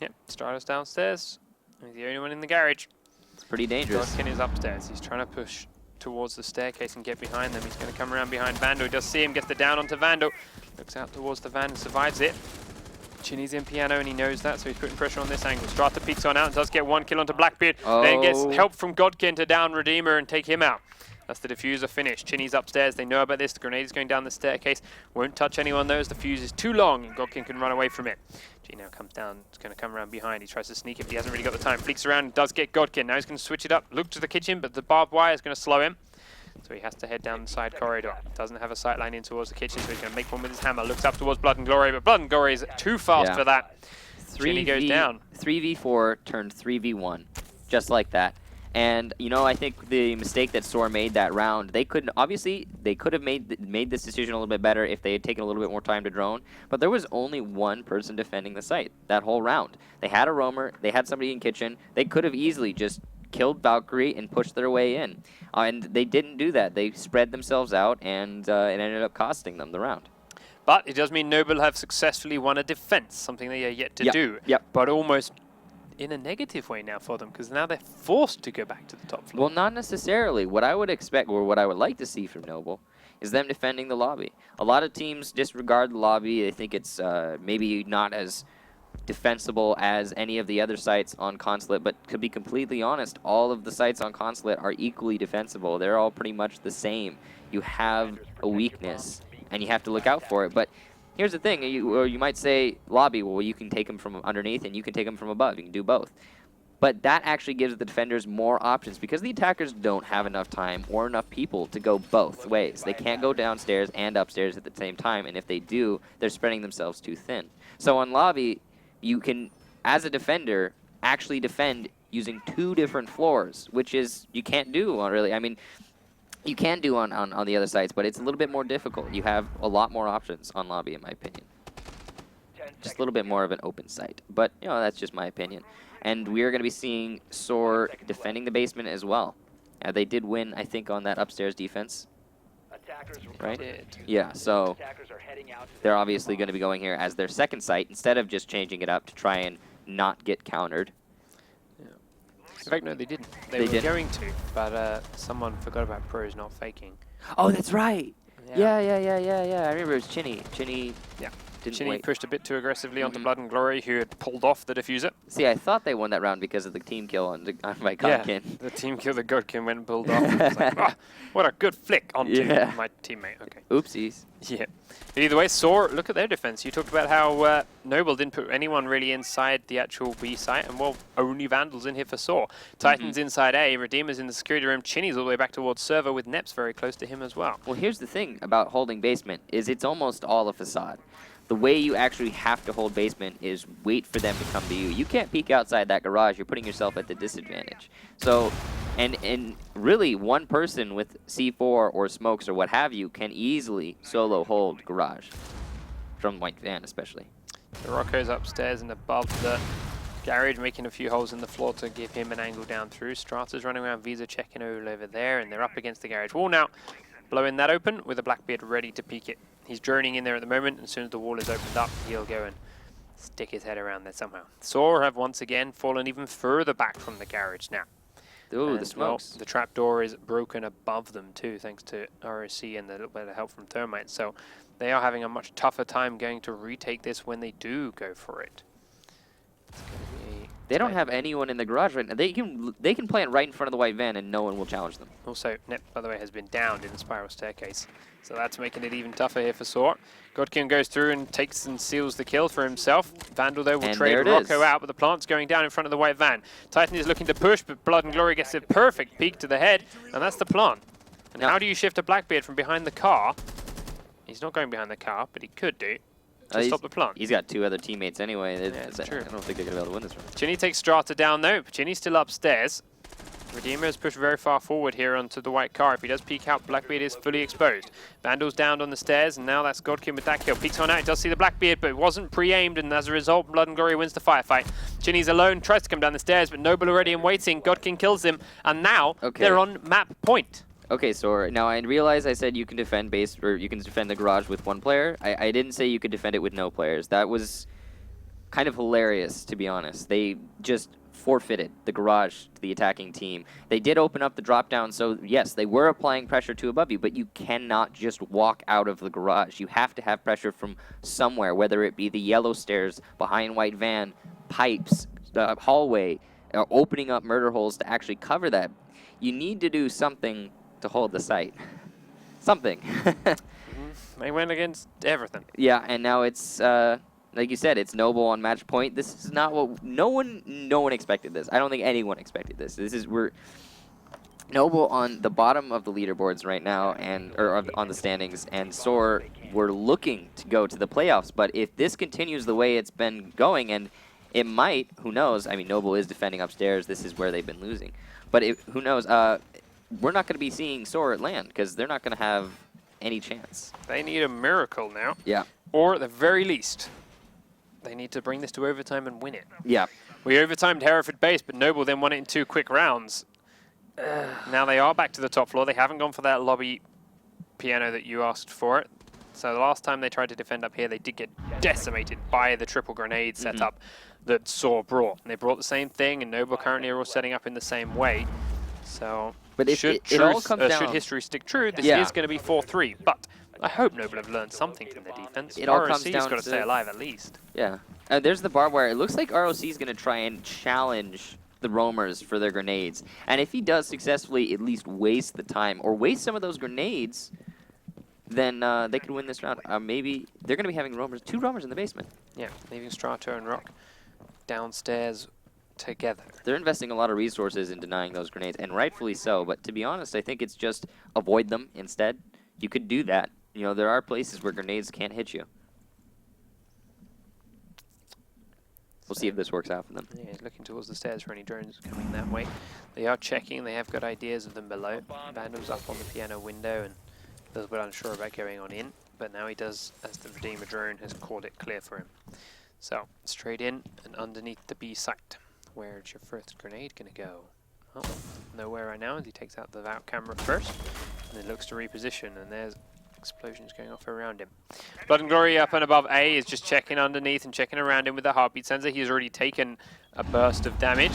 Yep, Strata's downstairs. He's the only one in the garage. It's pretty dangerous. Godkin is upstairs. He's trying to push towards the staircase and get behind them. He's going to come around behind Vandal. He does see him, gets the down onto Vandal. Looks out towards the van and survives it. Chinny's in piano and he knows that, so he's putting pressure on this angle. Strata peeks on out and does get one kill onto Blackbeard. Then gets help from Godkin to down Redeemer and take him out. That's the diffuser finish. Chinny's upstairs. They know about this. The grenade is going down the staircase. Won't touch anyone though as the fuse is too long and Godkin can run away from it. G now comes down. He's going to come around behind. He tries to sneak it, but he hasn't really got the time. Fleeks around and does get Godkin. Now he's going to switch it up. Look to the kitchen, but the barbed wire is going to slow him. So he has to head down the side corridor. Doesn't have a sight line in towards the kitchen, so he's going to make one with his hammer. Looks up towards Blood and Glory, but Blood and Glory is too fast for that. Chinny goes down. 3v4 turned 3v1, just like that. And, you know, I think the mistake that SoaR made that round, they could have made this decision a little bit better if they had taken a little bit more time to drone, but there was only one person defending the site that whole round. They had a roamer, they had somebody in kitchen, they could have easily just killed Valkyrie and pushed their way in. And they didn't do that. They spread themselves out, and it ended up costing them the round. But it does mean Noble have successfully won a defense, something they are yet to do. But almost in a negative way now for them, because now they're forced to go back to the top floor. Well, not necessarily. What I would expect, or what I would like to see from Noble, is them defending the lobby. A lot of teams disregard the lobby. They think it's maybe not as defensible as any of the other sites on Consulate, but to be completely honest, all of the sites on Consulate are equally defensible. They're all pretty much the same. You have a weakness, and you have to look out for it. But here's the thing, you might say lobby, well, you can take them from underneath and you can take them from above. You can do both. But that actually gives the defenders more options because the attackers don't have enough time or enough people to go both ways. They can't go downstairs and upstairs at the same time, and if they do, they're spreading themselves too thin. So on lobby, you can, as a defender, actually defend using 2 different floors, which is, you can't do really. I mean, you can do on the other sites, but it's a little bit more difficult. You have a lot more options on lobby, in my opinion. Just a little bit more of an open site. But, you know, that's just my opinion. And we are going to be seeing SoaR defending the basement as well. They did win, I think, on that upstairs defense. Right? Yeah, so they're obviously going to be going here as their second site instead of just changing it up to try and not get countered. In fact, no, they didn't. They were going to, but someone forgot about pros not faking. Oh, that's right. Yeah. I remember it was Chinny. Chinny Chinny pushed a bit too aggressively onto Blood and Glory, who had pulled off the diffuser. See, I thought they won that round because of the team kill on my Godkin. Yeah, the team kill that Godkin went and pulled off. It was like, oh, what a good flick onto my teammate. Okay. Oopsies. Yeah. But either way, SoaR, look at their defense. You talked about how Noble didn't put anyone really inside the actual B site, and well, only Vandals in here for SoaR. Titan's inside A, Redeemer's in the security room, Chinny's all the way back towards server with Neps very close to him as well. Well, here's the thing about holding basement, is it's almost all a facade. The way you actually have to hold basement is wait for them to come to you. You can't peek outside that garage. You're putting yourself at the disadvantage. So, and really, one person with C4 or smokes or what have you can easily solo hold garage, from White Van especially. The Rocco's upstairs and above the garage, making a few holes in the floor to give him an angle down through. Strata's running around, Visa checking all over there, and they're up against the garage wall now. Blowing that open with a Blackbeard ready to peek it. He's droning in there at the moment, and as soon as the wall is opened up, he'll go and stick his head around there somehow. SoaR have once again fallen even further back from the garage now. Ooh, the smokes. Well, the trapdoor is broken above them too, thanks to ROC and a little bit of help from Thermite. So they are having a much tougher time going to retake this when they do go for it. It's going to be they don't have anyone in the garage right now. They can plant right in front of the White Van and no one will challenge them. Also, Nep, by the way, has been downed in the spiral staircase. So that's making it even tougher here for SoaR. Godkin goes through and takes and seals the kill for himself. Vandal, though, will trade Rocco out, but the plant's going down in front of the White Van. Titan is looking to push, but Blood and Glory gets a perfect peek to the head, and that's the plant. And how do you shift a Blackbeard from behind the car? He's not going behind the car, but he could do. To stop the plant. He's got 2 other teammates anyway. Yeah, it's true. I don't think they're going to be able to win this round. Chinny takes Strata down, though. Chinny's still upstairs. Redeemer is pushed very far forward here onto the white car. If he does peek out, Blackbeard is fully exposed. Vandal's down on the stairs, and now that's Godkin with that kill. Peeks on out, he does see the Blackbeard, but it wasn't pre-aimed, and as a result, Blood and Glory wins the firefight. Chinny's alone, tries to come down the stairs, but Noble already in waiting. Godkin kills him, and now they're on map point. Okay, so now I realize I said you can defend base, or you can defend the garage with one player. I didn't say you could defend it with no players. That was kind of hilarious, to be honest. They just forfeited the garage to the attacking team. They did open up the drop down, so yes, they were applying pressure to above you, but you cannot just walk out of the garage. You have to have pressure from somewhere, whether it be the yellow stairs, behind white van, pipes, the hallway, or opening up murder holes to actually cover that. You need to do something to hold the site. Something. They went against everything. Yeah, and now it's like you said, it's Noble on match point. This is not what no one expected this. I don't think anyone expected this. We're Noble on the bottom of the leaderboards right now, or on the standings, and SoaR we're looking to go to the playoffs. But if this continues the way it's been going, and it might, who knows? I mean, Noble is defending upstairs. This is where they've been losing. But who knows? We're not going to be seeing SoaR at land because they're not going to have any chance. They need a miracle now. Yeah. Or at the very least, they need to bring this to overtime and win it. Yeah. We overtimed Hereford Base, but Noble then won it in 2 quick rounds. Now they are back to the top floor. They haven't gone for that lobby piano that you asked for it. So the last time they tried to defend up here, they did get decimated by the triple grenade setup that SoaR brought. And they brought the same thing, and Noble currently are all setting up in the same way. So but should history stick true, this is going to be 4-3. But I hope Noble have learned something from their defense. It all comes down got to stay alive at least. Yeah. There's the barbed wire. It looks like ROC is going to try and challenge the roamers for their grenades. And if he does successfully at least waste the time or waste some of those grenades, then they could win this round. Maybe they're going to be having roamers, 2 roamers in the basement. Yeah, leaving Strato and Rock downstairs together. They're investing a lot of resources in denying those grenades, and rightfully so. But to be honest, I think it's just avoid them instead. You could do that. You know, there are places where grenades can't hit you. We'll see if this works out for them. Yeah, looking towards the stairs for any drones coming that way. They are checking. They have got ideas of them below. Vandal's up on the piano window and a little bit unsure about going on in. But now he does, as the Redeemer drone has called it clear for him. So, straight in and underneath the B site. Where's your first grenade going to go? Oh, nowhere right now as he takes out the VOUT camera first. And then looks to reposition. And there's explosions going off around him. Blood and Glory up and above A is just checking underneath and checking around him with the heartbeat sensor. He's already taken a burst of damage.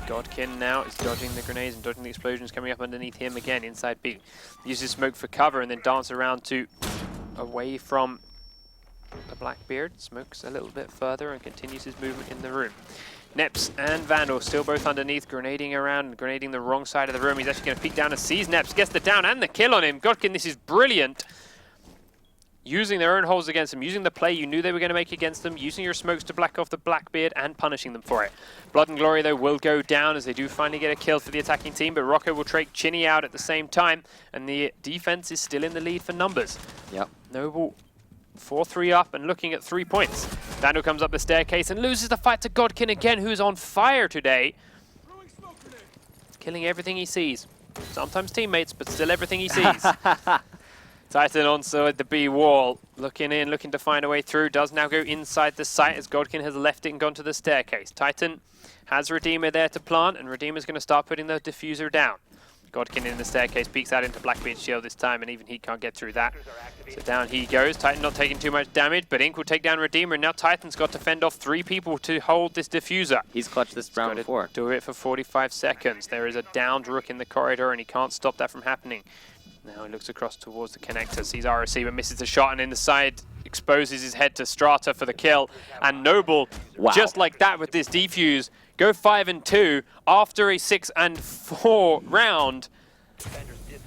Godkin now is dodging the grenades and dodging the explosions coming up underneath him again inside B. Uses smoke for cover and then dances around to away from the Blackbeard. Smokes a little bit further and continues his movement in the room. Neps and Vandal still both underneath, grenading around and grenading the wrong side of the room. He's actually going to peek down and sees Neps, gets the down and the kill on him. Godkin, this is brilliant. Using their own holes against them, using the play you knew they were going to make against them, using your smokes to black off the Blackbeard and punishing them for it. Blood and Glory, though, will go down as they do finally get a kill for the attacking team, but Rocco will take Chinny out at the same time, and the defense is still in the lead for numbers. Yep. Noble 4-3 up and looking at 3 points. Vandal comes up the staircase and loses the fight to Godkin again, who's on fire today. Killing everything he sees. Sometimes teammates, but still everything he sees. Titan also at the B wall, looking in, looking to find a way through. Does now go inside the site as Godkin has left it and gone to the staircase. Titan has Redeemer there to plant, and Redeemer's going to start putting the diffuser down. Godkin in the staircase peeks out into Blackbeard's shield this time, and even he can't get through that. So down he goes. Titan not taking too much damage, but Ink will take down Redeemer, and now Titan's got to fend off 3 people to hold this diffuser. He's clutched this round before. Do it for 45 seconds. There is a downed Rook in the corridor, and he can't stop that from happening. Now he looks across towards the connector, sees ROC, but misses the shot, and in the side exposes his head to Strata for the kill. And Noble, just like that with this defuse, go 5-2 after a 6-4 round.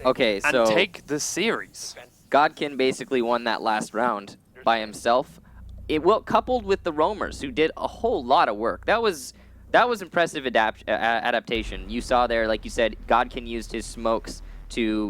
Okay, so and take the series. Godkin basically won that last round by himself. Coupled with the roamers, who did a whole lot of work. That was impressive adaptation. You saw there, like you said, Godkin used his smokes to